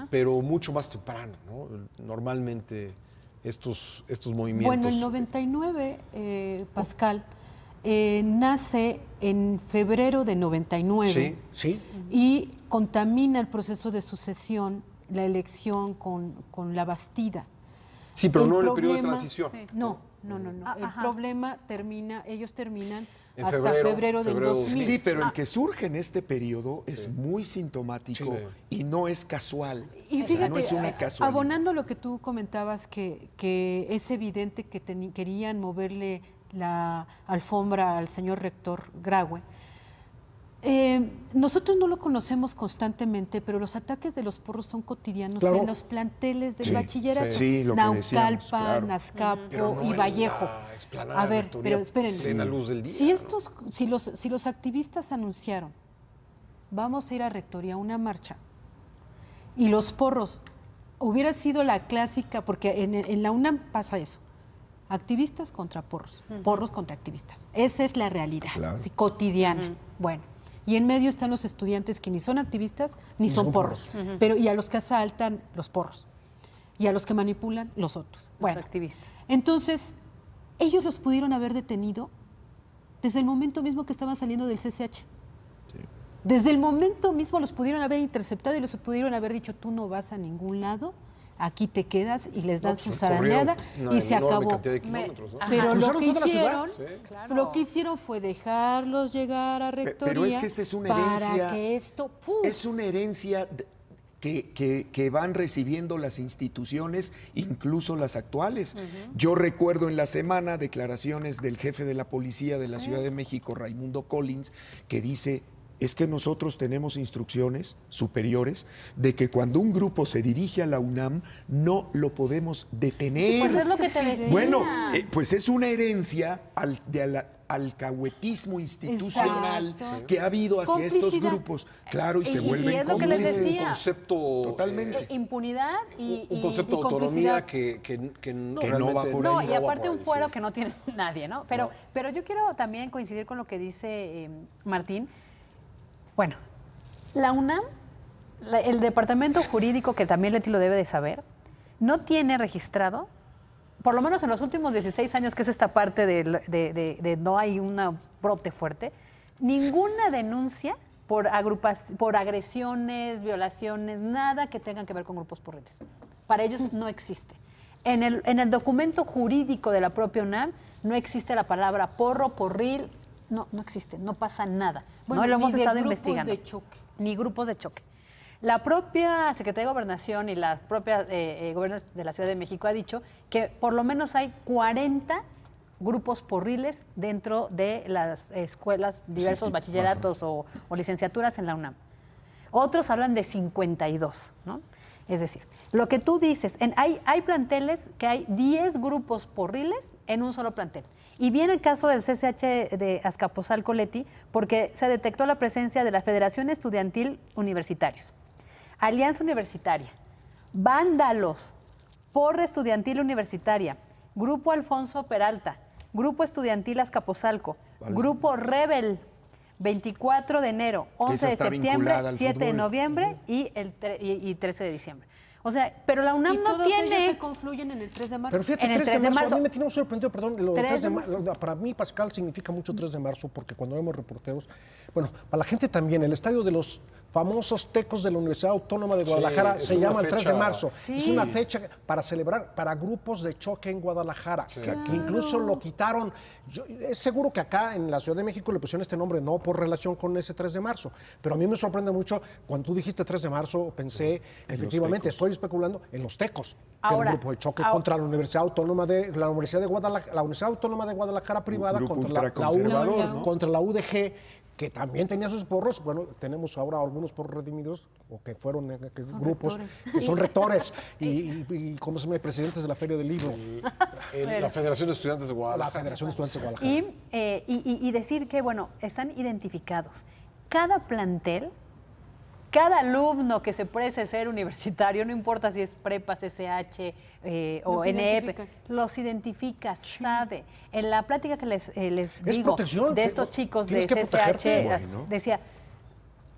[SPEAKER 1] pero mucho más temprano, ¿no? Normalmente estos movimientos.
[SPEAKER 4] Bueno, el 99, Pascal, nace en febrero de 99 y contamina el proceso de sucesión, la elección con la Bastida.
[SPEAKER 1] Sí, pero no en el periodo de transición.
[SPEAKER 4] No. El problema ellos terminan hasta febrero del 2000.
[SPEAKER 3] Sí, pero el que surge en este periodo es muy sintomático y no es casual.
[SPEAKER 4] Y fíjate,
[SPEAKER 3] no es una casualidad.
[SPEAKER 4] Abonando lo que tú comentabas, que es evidente que querían moverle la alfombra al señor rector Graue. Nosotros no lo conocemos constantemente, pero los ataques de los porros son cotidianos en los planteles del bachillerato. Naucalpan, Azcapo y Vallejo. A ver, pero esperen.
[SPEAKER 1] Luz del día,
[SPEAKER 4] si los activistas anunciaron, vamos a ir a rectoría a una marcha, y los porros, hubiera sido la clásica, porque en la UNAM pasa eso. Activistas contra porros, porros contra activistas. Esa es la realidad cotidiana. Bueno. Y en medio están los estudiantes que ni son activistas ni son porros, y a los que asaltan los porros, y a los que manipulan los otros. Bueno,
[SPEAKER 2] activistas.
[SPEAKER 4] Entonces, ellos los pudieron haber detenido desde el momento mismo que estaban saliendo del CCH. Desde el momento mismo los pudieron haber interceptado y les pudieron haber dicho, tú no vas a ningún lado, aquí te quedas, y les dan su zarandeada y se acabó. Pero lo que hicieron fue dejarlos llegar a rectoría.
[SPEAKER 3] Pero es que esta es una herencia.
[SPEAKER 4] Para que esto,
[SPEAKER 3] es una herencia que van recibiendo las instituciones, incluso las actuales. Yo recuerdo en la semana declaraciones del jefe de la policía de la Ciudad de México, Raimundo Collins, que dice: es que nosotros tenemos instrucciones superiores de que cuando un grupo se dirige a la UNAM no lo podemos detener.
[SPEAKER 2] Pues es lo que te decía.
[SPEAKER 3] Bueno, pues es una herencia al alcahuetismo institucional que ha habido hacia estos grupos. Claro, y se vuelven
[SPEAKER 2] cómplices.
[SPEAKER 1] Un concepto
[SPEAKER 2] totalmente. Impunidad y
[SPEAKER 1] un concepto de autonomía que realmente
[SPEAKER 3] no va por ahí.
[SPEAKER 2] No, y aparte un fuero que no tiene nadie, ¿no? Pero yo quiero también coincidir con lo que dice Martín. Bueno, la UNAM, el departamento jurídico, que también Leti lo debe de saber, no tiene registrado, por lo menos en los últimos 16 años, que es esta parte de no hay un brote fuerte, ninguna denuncia por agresiones, violaciones, nada que tengan que ver con grupos porriles. Para ellos no existe. En el documento jurídico de la propia UNAM no existe la palabra porro, porril. No existe, no pasa nada.
[SPEAKER 4] Bueno,
[SPEAKER 2] no lo hemos estado
[SPEAKER 4] investigando.
[SPEAKER 2] Ni grupos de choque. Ni grupos de choque. La propia Secretaría de Gobernación y la propia gobierno de la Ciudad de México ha dicho que por lo menos hay 40 grupos porriles dentro de las escuelas, diversos bachilleratos o licenciaturas en la UNAM. Otros hablan de 52, ¿no? Es decir, lo que tú dices, hay planteles que hay 10 grupos porriles en un solo plantel. Y viene el caso del CCH de Azcapotzalco, Leti, porque se detectó la presencia de la Federación Estudiantil Universitarios, Alianza Universitaria, Vándalos, Porra Estudiantil Universitaria, Grupo Alfonso Peralta, Grupo Estudiantil Azcapotzalco, Grupo Rebel, 24 de enero, 11 de septiembre, 7 de noviembre y 13 de diciembre. O sea, pero la UNAM no tiene...
[SPEAKER 4] Todos ellos se confluyen en el 3 de marzo.
[SPEAKER 5] Pero fíjate,
[SPEAKER 2] En el
[SPEAKER 5] 3 de marzo, a mí
[SPEAKER 2] marzo.
[SPEAKER 5] me tiene un sorprendido, perdón, lo de
[SPEAKER 2] 3
[SPEAKER 5] 3 de
[SPEAKER 2] de
[SPEAKER 5] marzo. Para mí, Pascal, significa mucho 3 de marzo, porque cuando vemos reporteros, bueno, para la gente también, el estadio de los famosos Tecos de la Universidad Autónoma de Guadalajara
[SPEAKER 1] es
[SPEAKER 5] se
[SPEAKER 1] una
[SPEAKER 5] llama el 3 de
[SPEAKER 1] fecha-
[SPEAKER 5] marzo.
[SPEAKER 2] Sí.
[SPEAKER 5] Es una fecha para celebrar para grupos de choque en Guadalajara, que incluso lo quitaron. Es seguro que acá en la Ciudad de México le pusieron este nombre, no por relación con ese 3 de marzo, pero a mí me sorprende mucho, cuando tú dijiste 3 de marzo, pensé, efectivamente, estoy especulando, en los Tecos, que era un
[SPEAKER 2] Ahora,
[SPEAKER 5] grupo de choque contra la Universidad Autónoma de Guadalajara, la Universidad Autónoma de Guadalajara privada,
[SPEAKER 3] grupo
[SPEAKER 5] contra la
[SPEAKER 3] ultraconservador, ¿no?
[SPEAKER 5] contra la UDG, que también tenía sus porros. Bueno, tenemos ahora algunos porros redimidos, o que fueron grupos,
[SPEAKER 4] rectores.
[SPEAKER 5] que son rectores y ¿cómo se llama? Presidentes de la Feria del Libro,
[SPEAKER 1] La Federación de Estudiantes de
[SPEAKER 5] la
[SPEAKER 1] Guadalajara.
[SPEAKER 5] Federación de Estudiantes de Guadalajara.
[SPEAKER 2] Y decir que, bueno, están identificados. Cada plantel, cada alumno que se precie ser universitario, no importa si es prepa, CCH o
[SPEAKER 4] Los
[SPEAKER 2] NEP,
[SPEAKER 4] identifican.
[SPEAKER 2] los identifica, sabe. En la plática que les
[SPEAKER 5] Es
[SPEAKER 2] digo
[SPEAKER 5] protección,
[SPEAKER 2] de
[SPEAKER 5] que
[SPEAKER 2] estos chicos de
[SPEAKER 5] tienes que protegerte,
[SPEAKER 2] CCH,
[SPEAKER 5] güey, ¿no?
[SPEAKER 2] decía,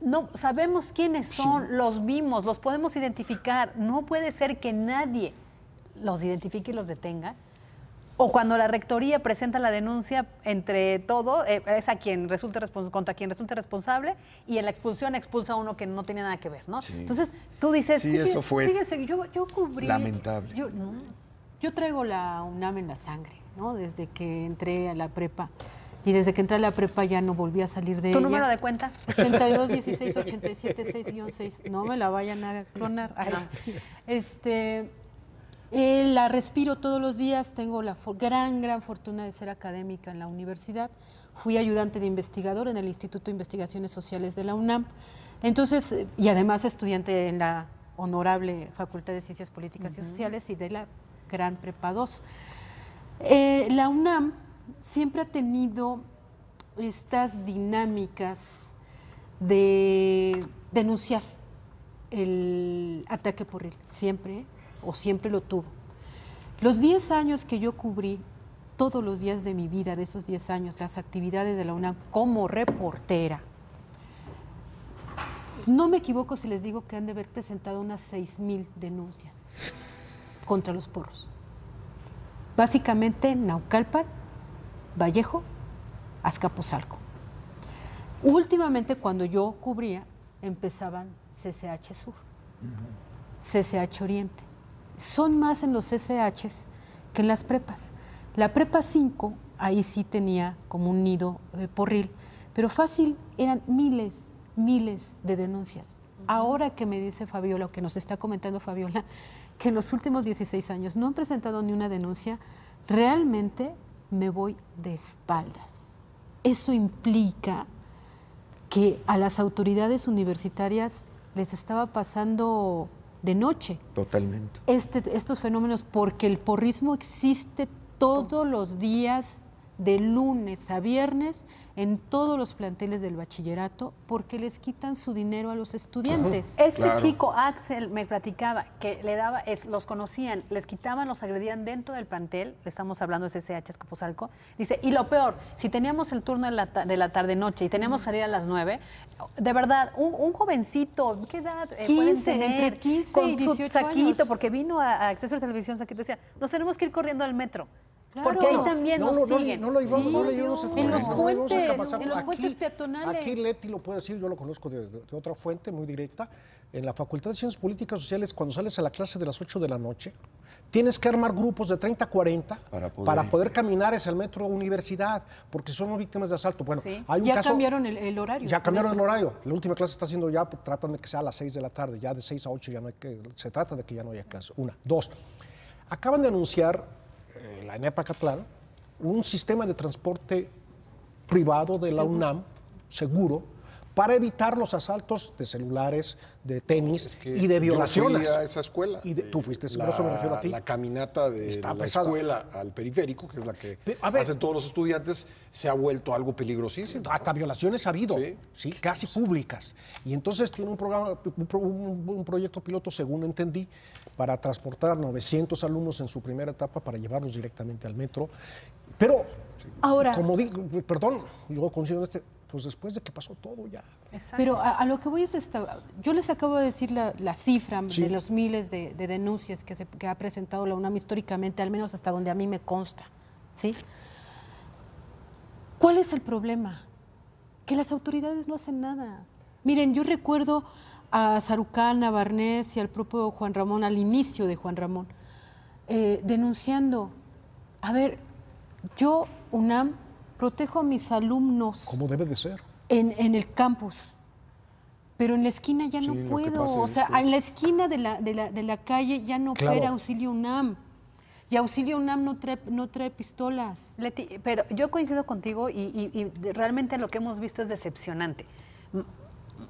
[SPEAKER 2] no, sabemos quiénes son, los vimos, los podemos identificar. No puede ser que nadie los identifique y los detenga. O cuando la rectoría presenta la denuncia, entre todo, es a quien contra quien resulte responsable, y en la expulsión expulsa a uno que no tiene nada que ver, ¿no?
[SPEAKER 3] Sí.
[SPEAKER 2] Entonces, tú dices...
[SPEAKER 3] Sí, eso fue
[SPEAKER 4] Fíjese, yo cubrí...
[SPEAKER 3] lamentable.
[SPEAKER 4] Yo traigo la UNAM en la sangre, ¿no? Desde que entré a la prepa. Y desde que entré a la prepa ya no volví a salir de
[SPEAKER 2] ¿Tu
[SPEAKER 4] ella.
[SPEAKER 2] número de cuenta?
[SPEAKER 4] 82 16 87 6-6. No me la vayan a clonar. Ay. La respiro todos los días. Tengo la gran fortuna de ser académica en la universidad. Fui ayudante de investigador en el Instituto de Investigaciones Sociales de la UNAM. Entonces, y además estudiante en la honorable Facultad de Ciencias Políticas y Sociales y de la Gran Prepa 2. La UNAM siempre ha tenido estas dinámicas de denunciar el ataque porril, siempre lo tuvo. Los 10 años que yo cubrí, todos los días de mi vida, de esos 10 años, las actividades de la UNAM como reportera, no me equivoco si les digo que han de haber presentado unas 6,000 denuncias contra los porros. Básicamente Naucalpan, Vallejo, Azcapotzalco. Últimamente, cuando yo cubría, empezaban CCH Sur, CCH Oriente. Son más en los CCHs que en las prepas. La prepa 5, ahí sí tenía como un nido porril, pero fácil, eran miles de denuncias. Ahora que me dice Fabiola, o que nos está comentando Fabiola, que en los últimos 16 años no han presentado ni una denuncia, realmente me voy de espaldas. Eso implica que a las autoridades universitarias les estaba pasando de noche
[SPEAKER 3] Totalmente.
[SPEAKER 4] estos fenómenos, porque el porrismo existe todos los días, de lunes a viernes, en todos los planteles del bachillerato, porque les quitan su dinero a los estudiantes.
[SPEAKER 2] Este chico, Axel, me platicaba que le daba, los conocían, les quitaban, los agredían dentro del plantel, le estamos hablando de CCH Azcapotzalco, dice, y lo peor, si teníamos el turno de la tarde-noche y teníamos que salir a las 9, de verdad, un jovencito, ¿qué edad
[SPEAKER 4] 15,
[SPEAKER 2] pueden tener?
[SPEAKER 4] entre 15
[SPEAKER 2] con
[SPEAKER 4] y
[SPEAKER 2] su
[SPEAKER 4] 18
[SPEAKER 2] saquito,
[SPEAKER 4] años.
[SPEAKER 2] porque vino a Acceso a Televisión, saquito, decía, nos tenemos que ir corriendo al metro.
[SPEAKER 4] Claro.
[SPEAKER 2] Porque ahí también nos siguen.
[SPEAKER 5] No lo íbamos a
[SPEAKER 4] en los
[SPEAKER 5] no lo íbamos a
[SPEAKER 4] puentes,
[SPEAKER 5] pasar.
[SPEAKER 4] en los
[SPEAKER 5] Aquí-
[SPEAKER 4] puentes peatonales.
[SPEAKER 5] Aquí Leti lo puede decir, yo lo conozco de otra fuente muy directa. En la Facultad de Ciencias Políticas y Sociales, cuando sales a la clase de las 8 de la noche, tienes que armar grupos de 30 a 40 para poder caminar hacia el metro universidad, porque son víctimas de asalto. Bueno,
[SPEAKER 2] Sí.
[SPEAKER 5] hay un
[SPEAKER 4] Ya
[SPEAKER 5] caso,
[SPEAKER 4] cambiaron el horario.
[SPEAKER 5] ya cambiaron
[SPEAKER 4] por
[SPEAKER 5] el
[SPEAKER 4] eso.
[SPEAKER 5] horario. La última clase está haciendo ya, tratan de que sea a las 6 de la tarde, ya de 6 a 8 ya no hay que, se trata de que ya no haya clase. Una. Dos, acaban de anunciar la ENEP Acatlán un sistema de transporte privado de la UNAM, seguro, para evitar los asaltos de celulares, de tenis y de violaciones.
[SPEAKER 1] Yo fui a esa escuela.
[SPEAKER 5] Tú fuiste, por eso me refiero a ti.
[SPEAKER 1] La caminata de la escuela al periférico, que es la que hacen todos los estudiantes, se ha vuelto algo peligrosísimo.
[SPEAKER 5] Hasta violaciones ha habido, sí, casi públicas. Y entonces tiene un proyecto piloto, según entendí, para transportar 900 alumnos en su primera etapa para llevarlos directamente al metro. Pero,
[SPEAKER 4] ahora,
[SPEAKER 5] como digo, perdón, yo considero pues después de que pasó todo ya.
[SPEAKER 4] Exacto. Pero a lo que voy es yo les acabo de decir la cifra de los miles de denuncias que ha presentado la UNAM históricamente, al menos hasta donde a mí me consta, ¿sí? ¿Cuál es el problema? Que las autoridades no hacen nada. Miren, yo recuerdo a Sarucán, a Barnés y al propio Juan Ramón, al inicio de Juan Ramón, denunciando, a ver, yo, UNAM, protejo a mis alumnos.
[SPEAKER 5] Como debe de ser.
[SPEAKER 4] En el campus. Pero en la esquina ya no puedo. O sea, en la esquina de la calle ya no opera Auxilio UNAM. Y Auxilio UNAM no trae pistolas.
[SPEAKER 2] Leti, pero yo coincido contigo y realmente lo que hemos visto es decepcionante.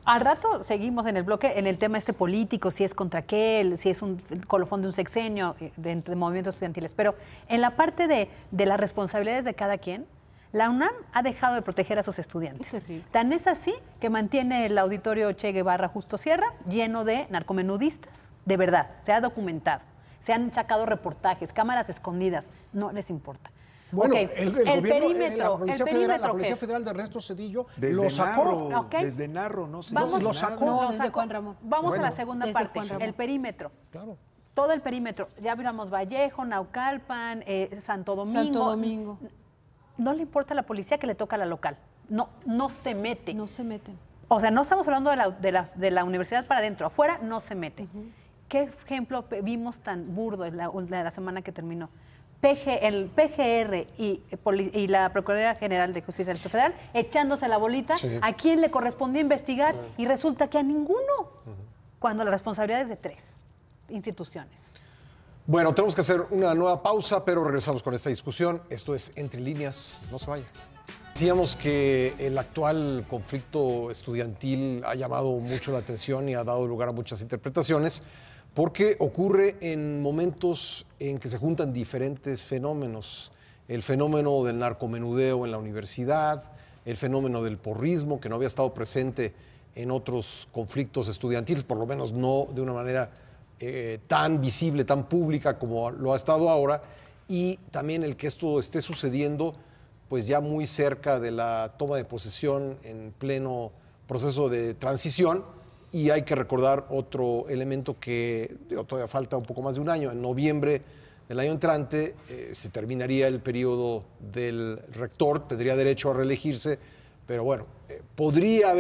[SPEAKER 2] Al rato seguimos en el bloque, en el tema político, si es contra qué, si es un colofón de un sexenio de movimientos estudiantiles. Pero en la parte de las responsabilidades de cada quien, la UNAM ha dejado de proteger a sus estudiantes. Tan es así que mantiene el auditorio Che Guevara Justo Sierra lleno de narcomenudistas, de verdad, se ha documentado. Se han sacado reportajes, cámaras escondidas, no les importa.
[SPEAKER 5] Bueno,
[SPEAKER 2] el
[SPEAKER 5] perímetro, la Policía
[SPEAKER 2] ¿qué?
[SPEAKER 5] Federal de Ernesto Cedillo
[SPEAKER 3] desde
[SPEAKER 5] lo sacó.
[SPEAKER 3] Narro, desde Narro, no sé.
[SPEAKER 5] Lo sacó.
[SPEAKER 4] No, desde Juan Ramón.
[SPEAKER 2] Vamos a la segunda parte, el perímetro.
[SPEAKER 5] Claro.
[SPEAKER 2] Todo el perímetro, ya hablamos Vallejo, Naucalpan, Santo Domingo. No le importa a la policía que le toca a la local. No se mete.
[SPEAKER 4] No se meten.
[SPEAKER 2] O sea, no estamos hablando de la universidad para adentro. Afuera no se mete. ¿Qué ejemplo vimos tan burdo en la semana que terminó? El PGR y la Procuraduría General de Justicia del Estado Federal echándose la bolita a quién le correspondía investigar y resulta que a ninguno, cuando la responsabilidad es de 3 instituciones.
[SPEAKER 1] Bueno, tenemos que hacer una nueva pausa, pero regresamos con esta discusión. Esto es Entre Líneas, no se vaya. Decíamos que el actual conflicto estudiantil ha llamado mucho la atención y ha dado lugar a muchas interpretaciones, porque ocurre en momentos en que se juntan diferentes fenómenos. El fenómeno del narcomenudeo en la universidad, el fenómeno del porrismo, que no había estado presente en otros conflictos estudiantiles, por lo menos no de una manera tan visible, tan pública como lo ha estado ahora, y también el que esto esté sucediendo pues ya muy cerca de la toma de posesión en pleno proceso de transición. Y hay que recordar otro elemento que todavía falta un poco más de un año. En noviembre del año entrante se terminaría el periodo del rector, tendría derecho a reelegirse, pero bueno, podrían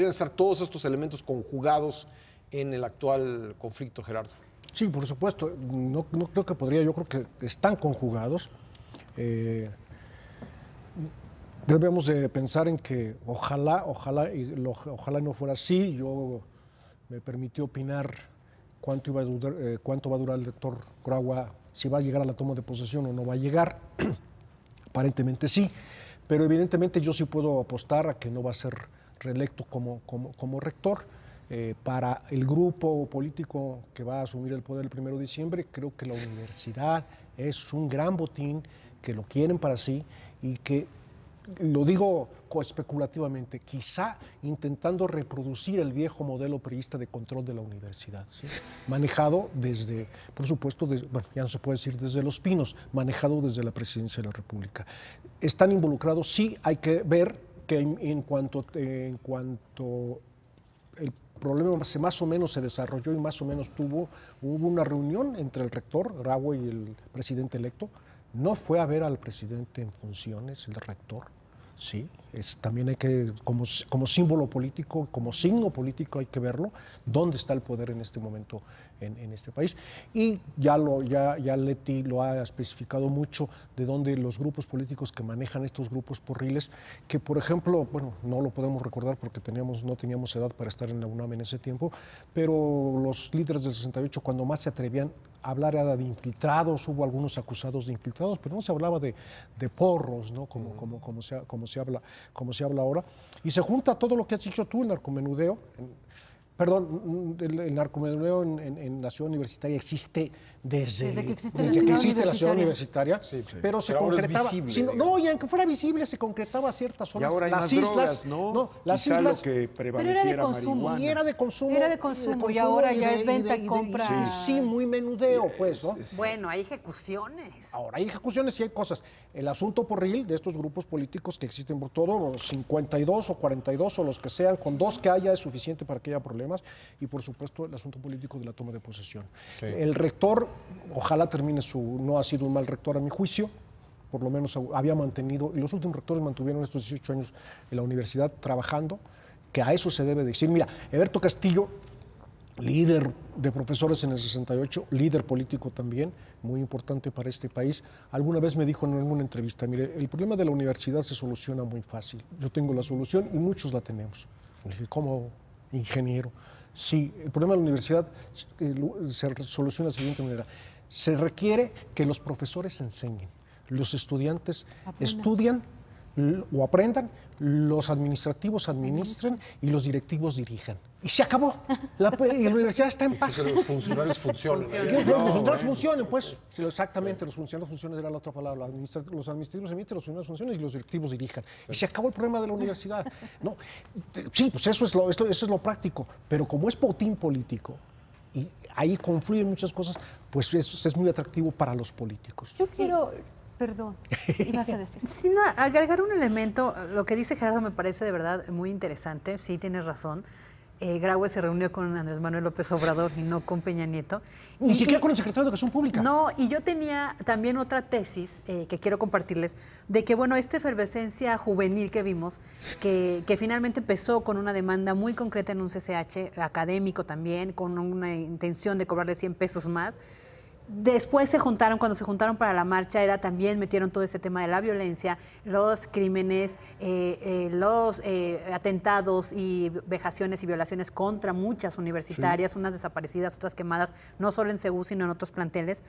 [SPEAKER 1] estar todos estos elementos conjugados en el actual conflicto, Gerardo.
[SPEAKER 5] Sí, por supuesto. No creo que podría, yo creo que están conjugados. Debemos de pensar en que ojalá no fuera así. Yo me permití opinar cuánto va a durar el doctor Grau, si va a llegar a la toma de posesión o no va a llegar. Aparentemente sí, pero evidentemente yo sí puedo apostar a que no va a ser reelecto como rector. Para el grupo político que va a asumir el poder el 1 de diciembre, creo que la universidad es un gran botín, que lo quieren para sí y que, lo digo especulativamente, quizá intentando reproducir el viejo modelo priista de control de la universidad, ¿sí? Manejado desde, por supuesto, bueno, ya no se puede decir desde Los Pinos, manejado desde la Presidencia de la República. Están involucrados, sí, hay que ver que en cuanto el problema más o menos se desarrolló y más o menos hubo una reunión entre el rector Grau y el presidente electo. No fue a ver al presidente en funciones, el rector, sí. También hay que, como símbolo político, como signo político, hay que verlo, dónde está el poder en este momento en este país. Y ya Leti lo ha especificado mucho, de dónde los grupos políticos que manejan estos grupos porriles, que por ejemplo, bueno, no lo podemos recordar porque no teníamos edad para estar en la UNAM en ese tiempo, pero los líderes del 68, cuando más se atrevían hablar era de infiltrados, hubo algunos acusados de infiltrados, pero no se hablaba de porros, ¿no? Como se habla ahora. Y se junta todo lo que has dicho tú, el narcomenudeo. El narcomenudeo en la ciudad universitaria existe desde
[SPEAKER 4] que existe
[SPEAKER 5] la ciudad universitaria,
[SPEAKER 1] Sí,
[SPEAKER 5] pero se
[SPEAKER 1] ahora es
[SPEAKER 5] concretaba.
[SPEAKER 1] visible,
[SPEAKER 5] No, y aunque fuera visible, se concretaba a ciertas
[SPEAKER 3] Y
[SPEAKER 5] zonas.
[SPEAKER 3] ahora hay
[SPEAKER 5] las
[SPEAKER 3] más
[SPEAKER 5] islas,
[SPEAKER 3] drogas, ¿no?
[SPEAKER 5] las
[SPEAKER 3] Quizá
[SPEAKER 5] islas,
[SPEAKER 3] lo que prevaleciera
[SPEAKER 4] consumo.
[SPEAKER 3] marihuana.
[SPEAKER 5] y era de consumo.
[SPEAKER 4] Era de consumo, y ahora ya es venta y compra.
[SPEAKER 5] Sí, muy menudeo, pues, ¿no?
[SPEAKER 2] Bueno, hay ejecuciones.
[SPEAKER 5] Ahora, hay ejecuciones y hay cosas. El asunto porril de estos grupos políticos que existen por todo, 52 o 42 o los que sean, con 2 que haya es suficiente para que haya problemas. Y, por supuesto, el asunto político de la toma de posesión.
[SPEAKER 1] Sí.
[SPEAKER 5] El rector, ojalá termine no ha sido un mal rector a mi juicio, por lo menos había mantenido, y los últimos rectores mantuvieron estos 18 años en la universidad trabajando, que a eso se debe decir. Mira, Eberto Castillo, líder de profesores en el 68, líder político también, muy importante para este país, alguna vez me dijo en alguna entrevista, mire, el problema de la universidad se soluciona muy fácil, yo tengo la solución y muchos la tenemos. Le dije, ¿cómo, ingeniero? Sí, el problema de la universidad se soluciona de la siguiente manera. Se requiere que los profesores enseñen, los estudiantes estudian o aprendan, los administrativos administren y los directivos dirijan. Y se acabó. Y la universidad está en paz.
[SPEAKER 1] Que los funcionarios funcionen.
[SPEAKER 5] Los funcionarios funcionen, pues. Sí, exactamente, los funcionarios funcionan era la otra palabra. Los administrativos emiten, los funcionarios funcionan y los directivos dirijan. Y se acabó el problema de la universidad. No, sí, pues eso es lo práctico. Pero como es botín político y ahí confluyen muchas cosas, pues eso es muy atractivo para los políticos.
[SPEAKER 4] Yo quiero, perdón, ibas a decir.
[SPEAKER 2] Sí, no, agregar un elemento, lo que dice Gerardo me parece de verdad muy interesante, sí tienes razón. Graue se reunió con Andrés Manuel López Obrador y no con Peña Nieto.
[SPEAKER 5] Ni siquiera con el secretario de Educación Pública.
[SPEAKER 2] No, y yo tenía también otra tesis que quiero compartirles, de que, bueno, esta efervescencia juvenil que vimos, que finalmente empezó con una demanda muy concreta en un CCH académico también, con una intención de cobrarle 100 pesos más. Después cuando se juntaron para la marcha, también metieron todo ese tema de la violencia, los crímenes, los atentados y vejaciones y violaciones contra muchas universitarias, sí, unas desaparecidas, otras quemadas, no solo en CEU, sino en otros planteles.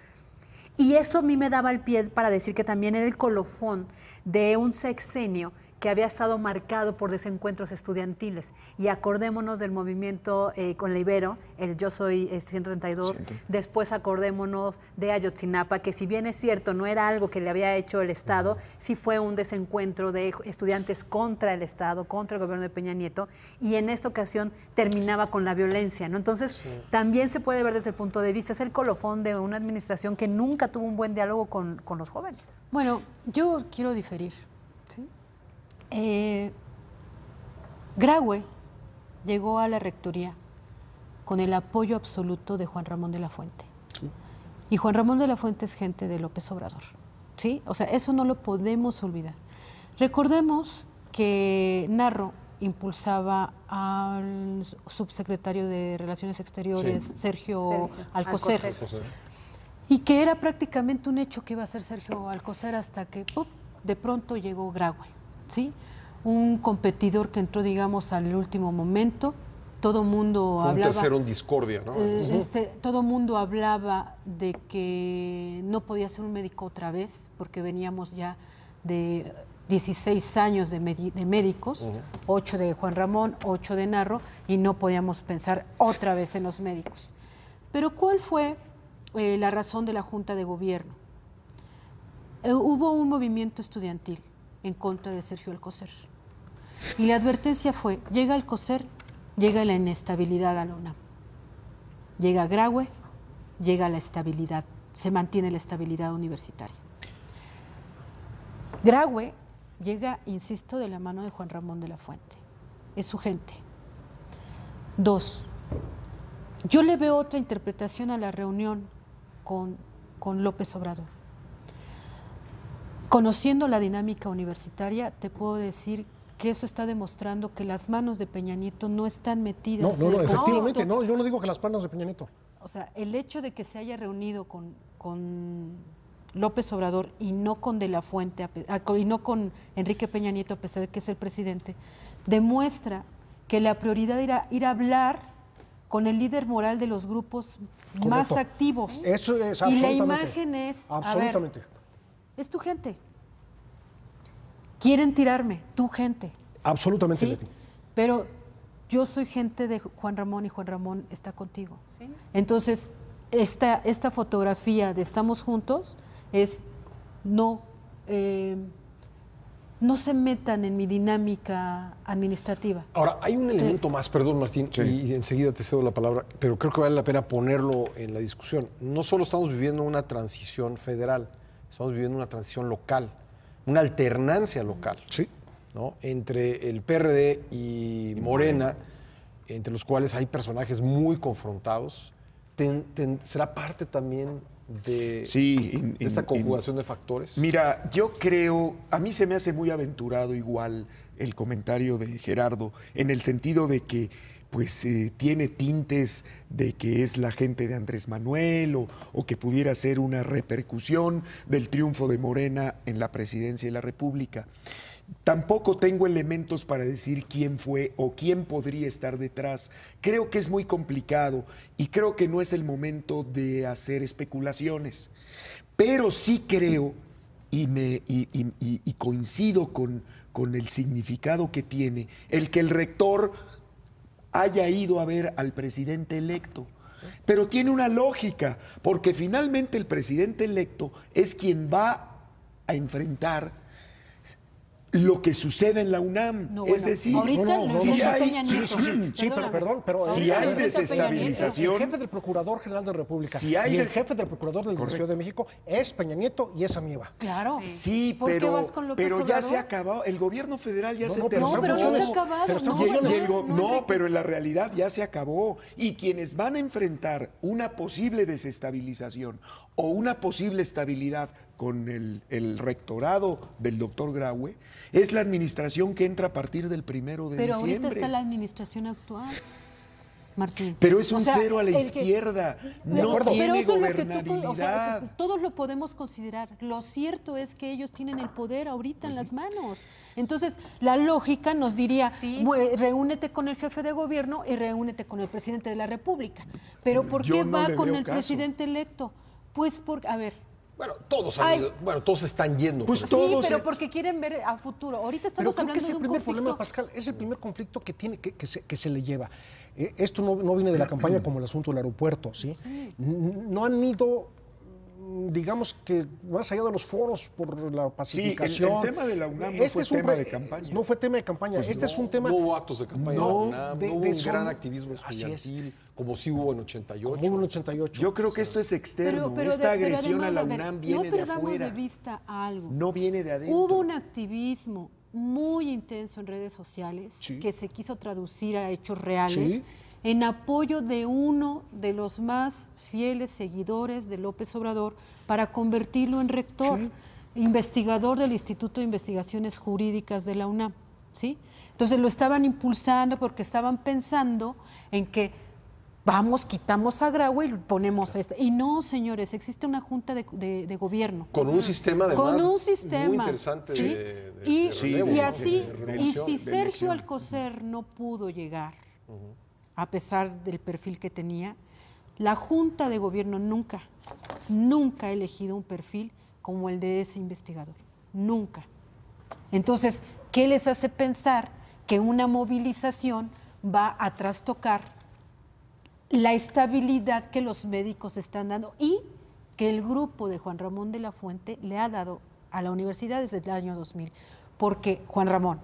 [SPEAKER 2] Y eso a mí me daba el pie para decir que también era el colofón de un sexenio que había estado marcado por desencuentros estudiantiles. Y acordémonos del movimiento con la Ibero, el Yo Soy 132, después acordémonos de Ayotzinapa, que si bien es cierto, no era algo que le había hecho el Estado, sí fue un desencuentro de estudiantes contra el Estado, contra el gobierno de Peña Nieto, y en esta ocasión terminaba con la violencia, ¿no? Entonces, también se puede ver desde el punto de vista, es el colofón de una administración que nunca tuvo un buen diálogo con los jóvenes.
[SPEAKER 4] Bueno, yo quiero diferir. Graue llegó a la rectoría con el apoyo absoluto de Juan Ramón de la Fuente. Sí. Y Juan Ramón de la Fuente es gente de López Obrador. ¿Sí? O sea, eso no lo podemos olvidar. Recordemos que Narro impulsaba al subsecretario de Relaciones Exteriores, sí, Sergio Alcocer. Y que era prácticamente un hecho que iba a ser Sergio Alcocer hasta que de pronto llegó Graue. ¿Sí? Un competidor que entró, digamos, al último momento. Todo mundo hablaba...
[SPEAKER 1] Fue un tercero en discordia, ¿no?
[SPEAKER 4] Todo mundo hablaba de que no podía ser un médico otra vez, porque veníamos ya de 16 años de médicos, 8 de Juan Ramón, 8 de Narro, y no podíamos pensar otra vez en los médicos. Pero ¿cuál fue la razón de la Junta de Gobierno? Hubo un movimiento estudiantil en contra de Sergio Alcocer. Y la advertencia fue, llega Alcocer, llega la inestabilidad a la UNAM. Llega Graue, llega la estabilidad, se mantiene la estabilidad universitaria. Graue llega, insisto, de la mano de Juan Ramón de la Fuente. Es su gente. 2, yo le veo otra interpretación a la reunión con López Obrador. Conociendo la dinámica universitaria, te puedo decir que eso está demostrando que las manos de Peña Nieto no están metidas.
[SPEAKER 5] No, efectivamente, no, yo no digo que las manos de Peña Nieto.
[SPEAKER 4] O sea, el hecho de que se haya reunido con López Obrador y no con De la Fuente, y no con Enrique Peña Nieto, a pesar de que es el presidente, demuestra que la prioridad era ir a hablar con el líder moral de los grupos
[SPEAKER 5] Correcto.
[SPEAKER 4] más activos.
[SPEAKER 5] Eso es
[SPEAKER 4] y la
[SPEAKER 5] absolutamente.
[SPEAKER 4] imagen es,
[SPEAKER 5] Absolutamente.
[SPEAKER 4] a ver, es tu gente. Quieren tirarme, tu gente.
[SPEAKER 5] Absolutamente,
[SPEAKER 4] ¿Sí?
[SPEAKER 5] Leti.
[SPEAKER 4] Pero yo soy gente de Juan Ramón y Juan Ramón está contigo.
[SPEAKER 2] Sí.
[SPEAKER 4] Entonces, esta fotografía de estamos juntos es no se metan en mi dinámica administrativa.
[SPEAKER 1] Ahora, hay un elemento más, perdón Martín,
[SPEAKER 3] Sí.
[SPEAKER 1] y enseguida te cedo la palabra, pero creo que vale la pena ponerlo en la discusión. No solo estamos viviendo una transición federal, estamos viviendo una transición local, una alternancia local,
[SPEAKER 5] Sí.
[SPEAKER 1] ¿no? Entre el PRD y Morena, entre los cuales hay personajes muy confrontados. ¿Será parte también de,
[SPEAKER 3] Sí,
[SPEAKER 1] de esta conjugación de factores?
[SPEAKER 3] Mira, yo creo, a mí se me hace muy aventurado igual el comentario de Gerardo, en el sentido de que pues tiene tintes de que es la gente de Andrés Manuel o que pudiera ser una repercusión del triunfo de Morena en la presidencia de la República. Tampoco tengo elementos para decir quién fue o quién podría estar detrás. Creo que es muy complicado y creo que no es el momento de hacer especulaciones. Pero sí creo y coincido con el significado que tiene el que el rector haya ido a ver al presidente electo. Pero tiene una lógica, porque finalmente el presidente electo es quien va a enfrentar lo que sucede en la UNAM.
[SPEAKER 4] No,
[SPEAKER 3] Es
[SPEAKER 4] bueno,
[SPEAKER 3] decir,
[SPEAKER 4] ahorita
[SPEAKER 5] no,
[SPEAKER 3] si
[SPEAKER 5] no,
[SPEAKER 3] hay,
[SPEAKER 4] Peña Nieto.
[SPEAKER 5] Sí, pero perdón, pero
[SPEAKER 3] Si
[SPEAKER 4] Ahorita
[SPEAKER 3] hay
[SPEAKER 4] lo enfrenta Peña
[SPEAKER 3] desestabilización,
[SPEAKER 5] el jefe del Procurador General de la República
[SPEAKER 3] Si hay
[SPEAKER 5] y el
[SPEAKER 3] des-
[SPEAKER 5] jefe del Procurador de la
[SPEAKER 3] Correcto.
[SPEAKER 5] Ciudad de México es Peña Nieto y es Amieva.
[SPEAKER 4] Claro.
[SPEAKER 3] Sí,
[SPEAKER 4] ¿Por qué
[SPEAKER 3] pero,
[SPEAKER 4] vas con López
[SPEAKER 3] pero ya
[SPEAKER 4] Obrador?
[SPEAKER 3] se ha acabado. El gobierno federal ya
[SPEAKER 5] No,
[SPEAKER 3] se
[SPEAKER 5] no, pero
[SPEAKER 3] terminó.
[SPEAKER 4] No, pero no se ha
[SPEAKER 5] funciones.
[SPEAKER 4] acabado.
[SPEAKER 5] Pero está
[SPEAKER 4] no,
[SPEAKER 5] funcionando.
[SPEAKER 4] Enrique.
[SPEAKER 3] Pero en la realidad ya se acabó. Y quienes van a enfrentar una posible desestabilización o una posible estabilidad con el rectorado del doctor Graue es la administración que entra a partir del 1 de
[SPEAKER 4] Pero
[SPEAKER 3] diciembre.
[SPEAKER 4] ahorita está la administración actual, Martín.
[SPEAKER 3] Pero es
[SPEAKER 4] O
[SPEAKER 3] un
[SPEAKER 4] sea,
[SPEAKER 3] cero a la
[SPEAKER 4] el que-
[SPEAKER 3] izquierda.
[SPEAKER 4] De
[SPEAKER 3] No
[SPEAKER 4] acuerdo.
[SPEAKER 3] tiene
[SPEAKER 4] eso es lo que
[SPEAKER 3] gobernabilidad.
[SPEAKER 4] o sea, todos lo podemos considerar. Lo cierto es que ellos tienen el poder ahorita en las manos. Entonces, la lógica nos diría,
[SPEAKER 2] Sí.
[SPEAKER 4] reúnete con el jefe de gobierno y reúnete con el presidente de la República. Pero ¿por
[SPEAKER 3] Yo
[SPEAKER 4] qué
[SPEAKER 3] no
[SPEAKER 4] va
[SPEAKER 3] le
[SPEAKER 4] con
[SPEAKER 3] veo
[SPEAKER 4] el
[SPEAKER 3] caso.
[SPEAKER 4] presidente electo? Pues porque, a ver,
[SPEAKER 1] Bueno, todos han
[SPEAKER 4] Ay.
[SPEAKER 1] ido, bueno, todos están yendo.
[SPEAKER 3] Pues
[SPEAKER 1] por
[SPEAKER 3] todo-
[SPEAKER 1] eso.
[SPEAKER 4] sí,
[SPEAKER 3] Todos
[SPEAKER 4] pero
[SPEAKER 3] se-
[SPEAKER 4] porque quieren ver a futuro. Ahorita
[SPEAKER 5] Pero
[SPEAKER 4] estamos
[SPEAKER 5] creo
[SPEAKER 4] hablando
[SPEAKER 5] que es
[SPEAKER 4] de
[SPEAKER 5] el
[SPEAKER 4] un
[SPEAKER 5] primer
[SPEAKER 4] conflicto.
[SPEAKER 5] problema, Pascal, es el primer conflicto que tiene que se le lleva. Esto no viene de la campaña como el asunto del aeropuerto, ¿sí? No han ido, digamos que más allá de los foros por la pacificación.
[SPEAKER 3] el tema de la UNAM no fue
[SPEAKER 5] es un
[SPEAKER 3] tema
[SPEAKER 5] pre-
[SPEAKER 3] de campaña.
[SPEAKER 5] No fue tema de campaña. Este es un tema
[SPEAKER 1] No hubo actos de campaña,
[SPEAKER 5] No,
[SPEAKER 1] en la UNAM,
[SPEAKER 5] de-
[SPEAKER 1] no hubo
[SPEAKER 5] de
[SPEAKER 1] un
[SPEAKER 5] son-
[SPEAKER 1] gran activismo
[SPEAKER 5] Así es.
[SPEAKER 1] estudiantil, como sí hubo en 88.
[SPEAKER 5] como hubo en 88.
[SPEAKER 3] Yo creo que esto es externo. Esta
[SPEAKER 4] pero
[SPEAKER 3] agresión a la
[SPEAKER 4] además,
[SPEAKER 3] UNAM
[SPEAKER 4] ver,
[SPEAKER 3] viene
[SPEAKER 4] no
[SPEAKER 3] de
[SPEAKER 4] perdamos
[SPEAKER 3] afuera.
[SPEAKER 4] de vista algo.
[SPEAKER 3] No viene de adentro.
[SPEAKER 4] Hubo un activismo muy intenso en redes sociales
[SPEAKER 5] Sí.
[SPEAKER 4] que se quiso traducir a hechos reales
[SPEAKER 5] Sí.
[SPEAKER 4] en apoyo de uno de los más fieles seguidores de López Obrador para convertirlo en rector,
[SPEAKER 5] Sí.
[SPEAKER 4] investigador del Instituto de Investigaciones Jurídicas de la UNAM, ¿sí? Entonces lo estaban impulsando porque estaban pensando en que vamos, quitamos a Graue y ponemos este. Y no, señores, existe una junta de gobierno.
[SPEAKER 1] Con un sistema además
[SPEAKER 4] Con un sistema.
[SPEAKER 1] muy interesante
[SPEAKER 4] ¿sí?
[SPEAKER 1] de
[SPEAKER 4] y,
[SPEAKER 1] relevo,
[SPEAKER 4] y
[SPEAKER 1] ¿no?
[SPEAKER 4] así,
[SPEAKER 1] De
[SPEAKER 4] y
[SPEAKER 1] revisión.
[SPEAKER 4] si
[SPEAKER 3] de
[SPEAKER 4] Sergio
[SPEAKER 3] elección.
[SPEAKER 4] Alcocer no pudo llegar, a pesar del perfil que tenía, la Junta de Gobierno nunca ha elegido un perfil como el de ese investigador. Nunca. Entonces, ¿qué les hace pensar que una movilización va a trastocar la estabilidad que los médicos están dando y que el grupo de Juan Ramón de la Fuente le ha dado a la universidad desde el año 2000? Porque Juan Ramón,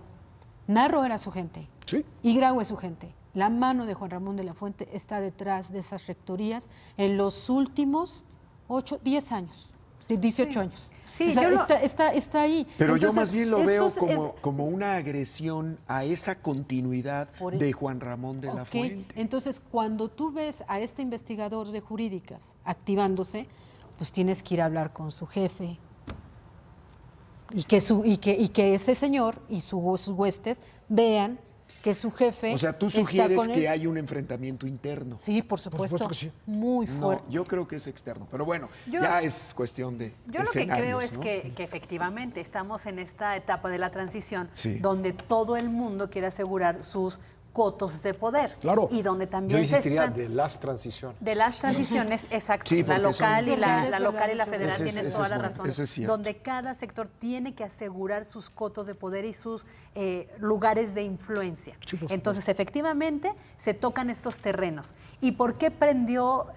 [SPEAKER 4] Narro era su gente,
[SPEAKER 5] Sí.
[SPEAKER 4] y Grau es su gente. La mano de Juan Ramón de la Fuente está detrás de esas rectorías en los últimos 10 años, 18 años.
[SPEAKER 2] Sí,
[SPEAKER 4] O sea,
[SPEAKER 2] yo lo-
[SPEAKER 4] está ahí.
[SPEAKER 3] Pero yo
[SPEAKER 4] Entonces,
[SPEAKER 3] más bien lo veo
[SPEAKER 4] esto es-
[SPEAKER 3] como una agresión a esa continuidad
[SPEAKER 4] Por
[SPEAKER 3] de
[SPEAKER 4] eso.
[SPEAKER 3] Juan Ramón de la
[SPEAKER 4] Ok,
[SPEAKER 3] Fuente.
[SPEAKER 4] entonces cuando tú ves a este investigador de jurídicas activándose, pues tienes que ir a hablar con su jefe y que ese señor y sus huestes vean que su jefe
[SPEAKER 3] O sea, tú
[SPEAKER 4] está
[SPEAKER 3] sugieres
[SPEAKER 4] con él.
[SPEAKER 3] que hay un enfrentamiento interno.
[SPEAKER 4] Sí, por supuesto,
[SPEAKER 5] supuesto que sí.
[SPEAKER 4] muy
[SPEAKER 3] No,
[SPEAKER 4] fuerte.
[SPEAKER 3] yo creo que es externo. Pero bueno,
[SPEAKER 2] Yo-
[SPEAKER 3] ya es cuestión de
[SPEAKER 2] Yo lo que
[SPEAKER 3] escenarios,
[SPEAKER 2] creo es
[SPEAKER 3] ¿no?
[SPEAKER 2] que efectivamente estamos en esta etapa de la transición
[SPEAKER 3] Sí.
[SPEAKER 2] donde todo el mundo quiere asegurar sus cotos de poder.
[SPEAKER 5] Claro.
[SPEAKER 2] Y donde también
[SPEAKER 1] Yo insistiría
[SPEAKER 2] están,
[SPEAKER 1] de las transiciones.
[SPEAKER 2] de las transiciones, exacto.
[SPEAKER 3] Sí,
[SPEAKER 2] la
[SPEAKER 3] porque
[SPEAKER 2] local,
[SPEAKER 3] son-
[SPEAKER 2] y la,
[SPEAKER 4] Sí,
[SPEAKER 2] la
[SPEAKER 4] es
[SPEAKER 2] local y la
[SPEAKER 4] verdad,
[SPEAKER 2] federal
[SPEAKER 3] eso es-
[SPEAKER 2] tienen
[SPEAKER 3] eso
[SPEAKER 2] toda
[SPEAKER 3] es
[SPEAKER 2] la
[SPEAKER 3] bueno,
[SPEAKER 2] razón.
[SPEAKER 3] eso es cierto.
[SPEAKER 2] Donde cada sector tiene que asegurar sus cotos de poder y sus lugares de influencia.
[SPEAKER 5] Sí, por supuesto.
[SPEAKER 2] Entonces, efectivamente, se tocan estos terrenos. ¿Y por qué prendió,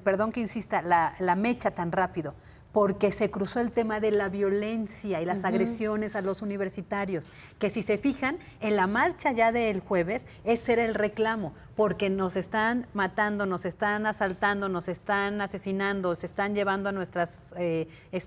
[SPEAKER 2] perdón que insista, la mecha tan rápido? Porque se cruzó el tema de la violencia y las agresiones a los universitarios, que si se fijan, en la marcha ya del jueves, ese era el reclamo, porque nos están matando, nos están asaltando, nos están asesinando, se están llevando a nuestras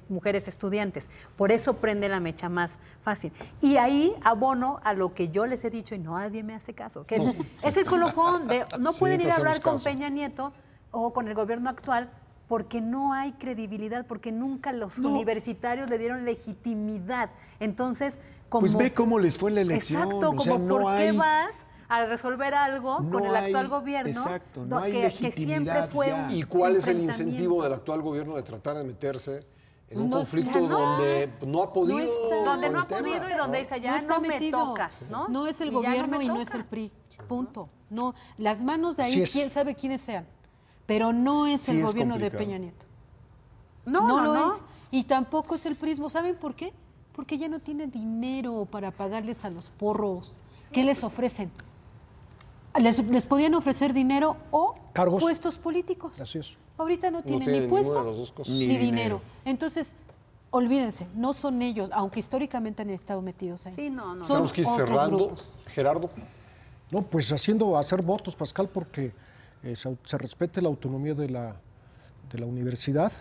[SPEAKER 2] mujeres estudiantes. Por eso prende la mecha más fácil. Y ahí abono a lo que yo les he dicho y nadie me hace caso, que es el colofón de no
[SPEAKER 1] Sí,
[SPEAKER 2] pueden
[SPEAKER 1] te
[SPEAKER 2] ir a
[SPEAKER 1] hacemos
[SPEAKER 2] hablar con
[SPEAKER 1] caso.
[SPEAKER 2] Peña Nieto o con el gobierno actual porque no hay credibilidad, porque nunca los universitarios le dieron legitimidad. Entonces, como...
[SPEAKER 3] Pues ve cómo les fue la elección.
[SPEAKER 2] Exacto,
[SPEAKER 3] o
[SPEAKER 2] como
[SPEAKER 3] sea, no
[SPEAKER 2] ¿por qué
[SPEAKER 3] hay,
[SPEAKER 2] vas a resolver algo con
[SPEAKER 3] no
[SPEAKER 2] el actual
[SPEAKER 3] hay-
[SPEAKER 2] gobierno?
[SPEAKER 3] exacto, no
[SPEAKER 2] do-
[SPEAKER 3] hay
[SPEAKER 2] que siempre
[SPEAKER 3] legitimidad
[SPEAKER 2] fue
[SPEAKER 3] ya.
[SPEAKER 2] un
[SPEAKER 1] ¿Y cuál es el
[SPEAKER 2] enfrentamiento?
[SPEAKER 1] incentivo del actual gobierno de tratar de meterse en un
[SPEAKER 4] No,
[SPEAKER 1] conflicto
[SPEAKER 4] ya no.
[SPEAKER 1] donde no ha podido?
[SPEAKER 4] está.
[SPEAKER 2] Donde
[SPEAKER 1] con
[SPEAKER 2] no
[SPEAKER 1] el
[SPEAKER 2] ha
[SPEAKER 1] tema,
[SPEAKER 2] podido y donde dice ya
[SPEAKER 4] no está
[SPEAKER 2] me
[SPEAKER 4] metido.
[SPEAKER 2] toca, ¿no?
[SPEAKER 4] No es el
[SPEAKER 2] Y ya
[SPEAKER 4] gobierno
[SPEAKER 2] me
[SPEAKER 4] y no es
[SPEAKER 2] toca.
[SPEAKER 4] el PRI. Punto. No, las manos de ahí,
[SPEAKER 5] Así es.
[SPEAKER 4] quién sabe quiénes sean. Pero no es
[SPEAKER 3] Sí
[SPEAKER 4] el
[SPEAKER 3] es
[SPEAKER 4] gobierno de
[SPEAKER 3] complicado.
[SPEAKER 4] Peña Nieto.
[SPEAKER 2] No
[SPEAKER 4] lo
[SPEAKER 2] no.
[SPEAKER 4] es. Y tampoco es el prismo. ¿Saben por qué? Porque ya no tienen dinero para pagarles a los porros. ¿Qué les ofrecen? Les podían ofrecer dinero o
[SPEAKER 5] Cargos.
[SPEAKER 4] puestos políticos.
[SPEAKER 5] Así es.
[SPEAKER 4] Ahorita no tienen
[SPEAKER 1] tienen
[SPEAKER 4] ni
[SPEAKER 1] ninguna de
[SPEAKER 4] puestos
[SPEAKER 1] las dos cosas.
[SPEAKER 4] ni
[SPEAKER 3] Ni
[SPEAKER 4] dinero.
[SPEAKER 3] dinero.
[SPEAKER 4] Entonces, olvídense, no son ellos, aunque históricamente han estado metidos ahí.
[SPEAKER 2] Sí, no, no.
[SPEAKER 4] Son
[SPEAKER 1] Tenemos que ir
[SPEAKER 4] otros
[SPEAKER 1] cerrando.
[SPEAKER 4] grupos.
[SPEAKER 1] Gerardo.
[SPEAKER 5] No, pues hacer votos, Pascal, porque se respete la autonomía de la universidad.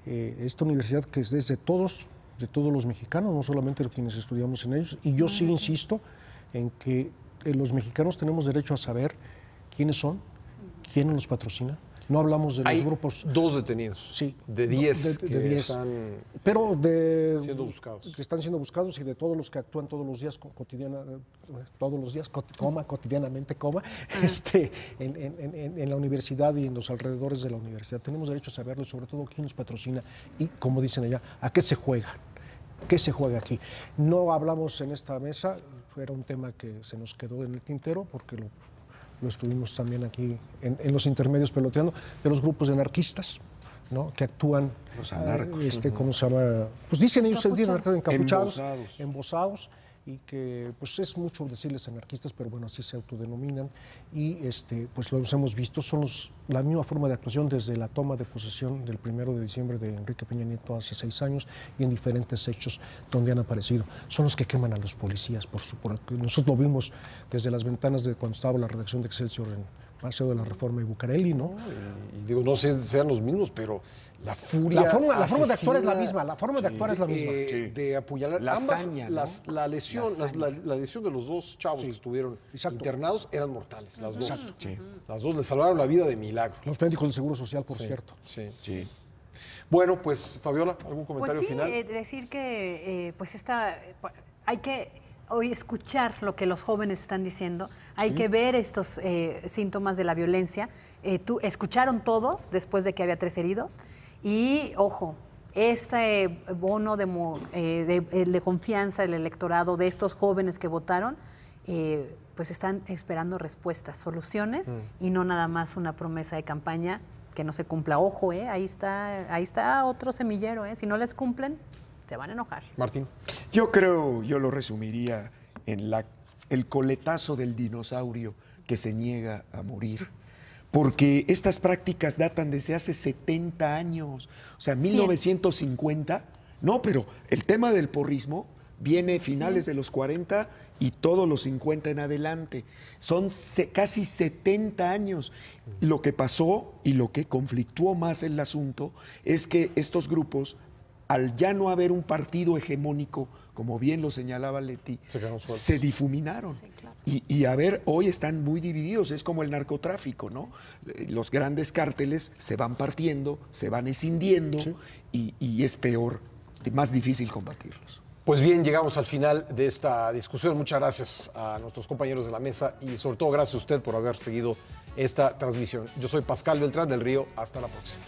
[SPEAKER 5] Esta universidad que es de todos los mexicanos, no solamente de quienes estudiamos en ellos. Y yo sí insisto en que los mexicanos tenemos derecho a saber quiénes son, quién nos patrocina. No hablamos de los
[SPEAKER 1] Hay
[SPEAKER 5] grupos.
[SPEAKER 1] 2 detenidos.
[SPEAKER 5] Sí.
[SPEAKER 1] De 10
[SPEAKER 5] de
[SPEAKER 1] que
[SPEAKER 5] 10.
[SPEAKER 1] están
[SPEAKER 5] Pero
[SPEAKER 1] siendo buscados.
[SPEAKER 5] que están siendo buscados y de todos los que actúan todos los días cotidianamente, en la universidad y en los alrededores de la universidad. Tenemos derecho a saberlo y sobre todo quién nos patrocina y, como dicen allá, a qué se juega. ¿Qué se juega aquí? No hablamos en esta mesa, era un tema que se nos quedó en el tintero porque lo estuvimos también aquí en los intermedios peloteando, de los grupos de anarquistas, ¿no? Que actúan,
[SPEAKER 3] Los anarcos.
[SPEAKER 5] ¿cómo se llama? Pues dicen ellos, encapuchados,
[SPEAKER 3] Embosados.
[SPEAKER 5] embosados, y que pues es mucho decirles anarquistas, pero bueno, así se autodenominan, y pues los hemos visto, son la misma forma de actuación desde la toma de posesión del 1 de diciembre de Enrique Peña Nieto hace 6 años y en diferentes hechos donde han aparecido. Son los que queman a los policías, nosotros lo vimos desde las ventanas de cuando estaba la redacción de Excelsior en Paseo de la Reforma y Bucareli, ¿no?
[SPEAKER 1] Y digo, no sé si sean los mismos, pero la furia.
[SPEAKER 5] La forma de actuar es la
[SPEAKER 1] asesina,
[SPEAKER 5] misma, la forma de actuar es la misma.
[SPEAKER 1] De apuñalar.
[SPEAKER 3] La
[SPEAKER 1] Ambas,
[SPEAKER 3] hazaña, ¿no?
[SPEAKER 1] la lesión, la lesión de los dos chavos que estuvieron
[SPEAKER 5] exacto.
[SPEAKER 1] internados eran mortales, las dos.
[SPEAKER 3] Exacto. Sí.
[SPEAKER 1] Las dos le salvaron la vida de milagro.
[SPEAKER 5] Los médicos del Seguro Social, por
[SPEAKER 1] Sí,
[SPEAKER 5] cierto.
[SPEAKER 1] Sí.
[SPEAKER 3] Sí.
[SPEAKER 1] Bueno, pues, Fabiola, ¿algún
[SPEAKER 2] Pues
[SPEAKER 1] comentario
[SPEAKER 2] sí,
[SPEAKER 1] final?
[SPEAKER 2] decir que hay que hoy escuchar lo que los jóvenes están diciendo, hay que ver estos síntomas de la violencia. Escucharon todos después de que había 3 heridos y, ojo, este bono de confianza del electorado de estos jóvenes que votaron, pues están esperando respuestas, soluciones y no nada más una promesa de campaña que no se cumpla. Ojo, ahí está otro semillero, si no les cumplen, se van a enojar.
[SPEAKER 1] Martín.
[SPEAKER 3] Yo lo resumiría en el coletazo del dinosaurio que se niega a morir. Porque estas prácticas datan desde hace 70 años, o sea, 1950. No, pero el tema del porrismo viene finales de los 40 y todos los 50 en adelante. Son casi 70 años. Lo que pasó y lo que conflictuó más el asunto es que estos grupos, al ya no haber un partido hegemónico, como bien lo señalaba Leti, se difuminaron. Sí, claro. Y a ver, hoy están muy divididos, es como el narcotráfico, ¿no? Los grandes cárteles se van partiendo, se van escindiendo y es peor, más difícil combatirlos.
[SPEAKER 1] Pues bien, llegamos al final de esta discusión. Muchas gracias a nuestros compañeros de la mesa y sobre todo gracias a usted por haber seguido esta transmisión. Yo soy Pascal Beltrán del Río. Hasta la próxima.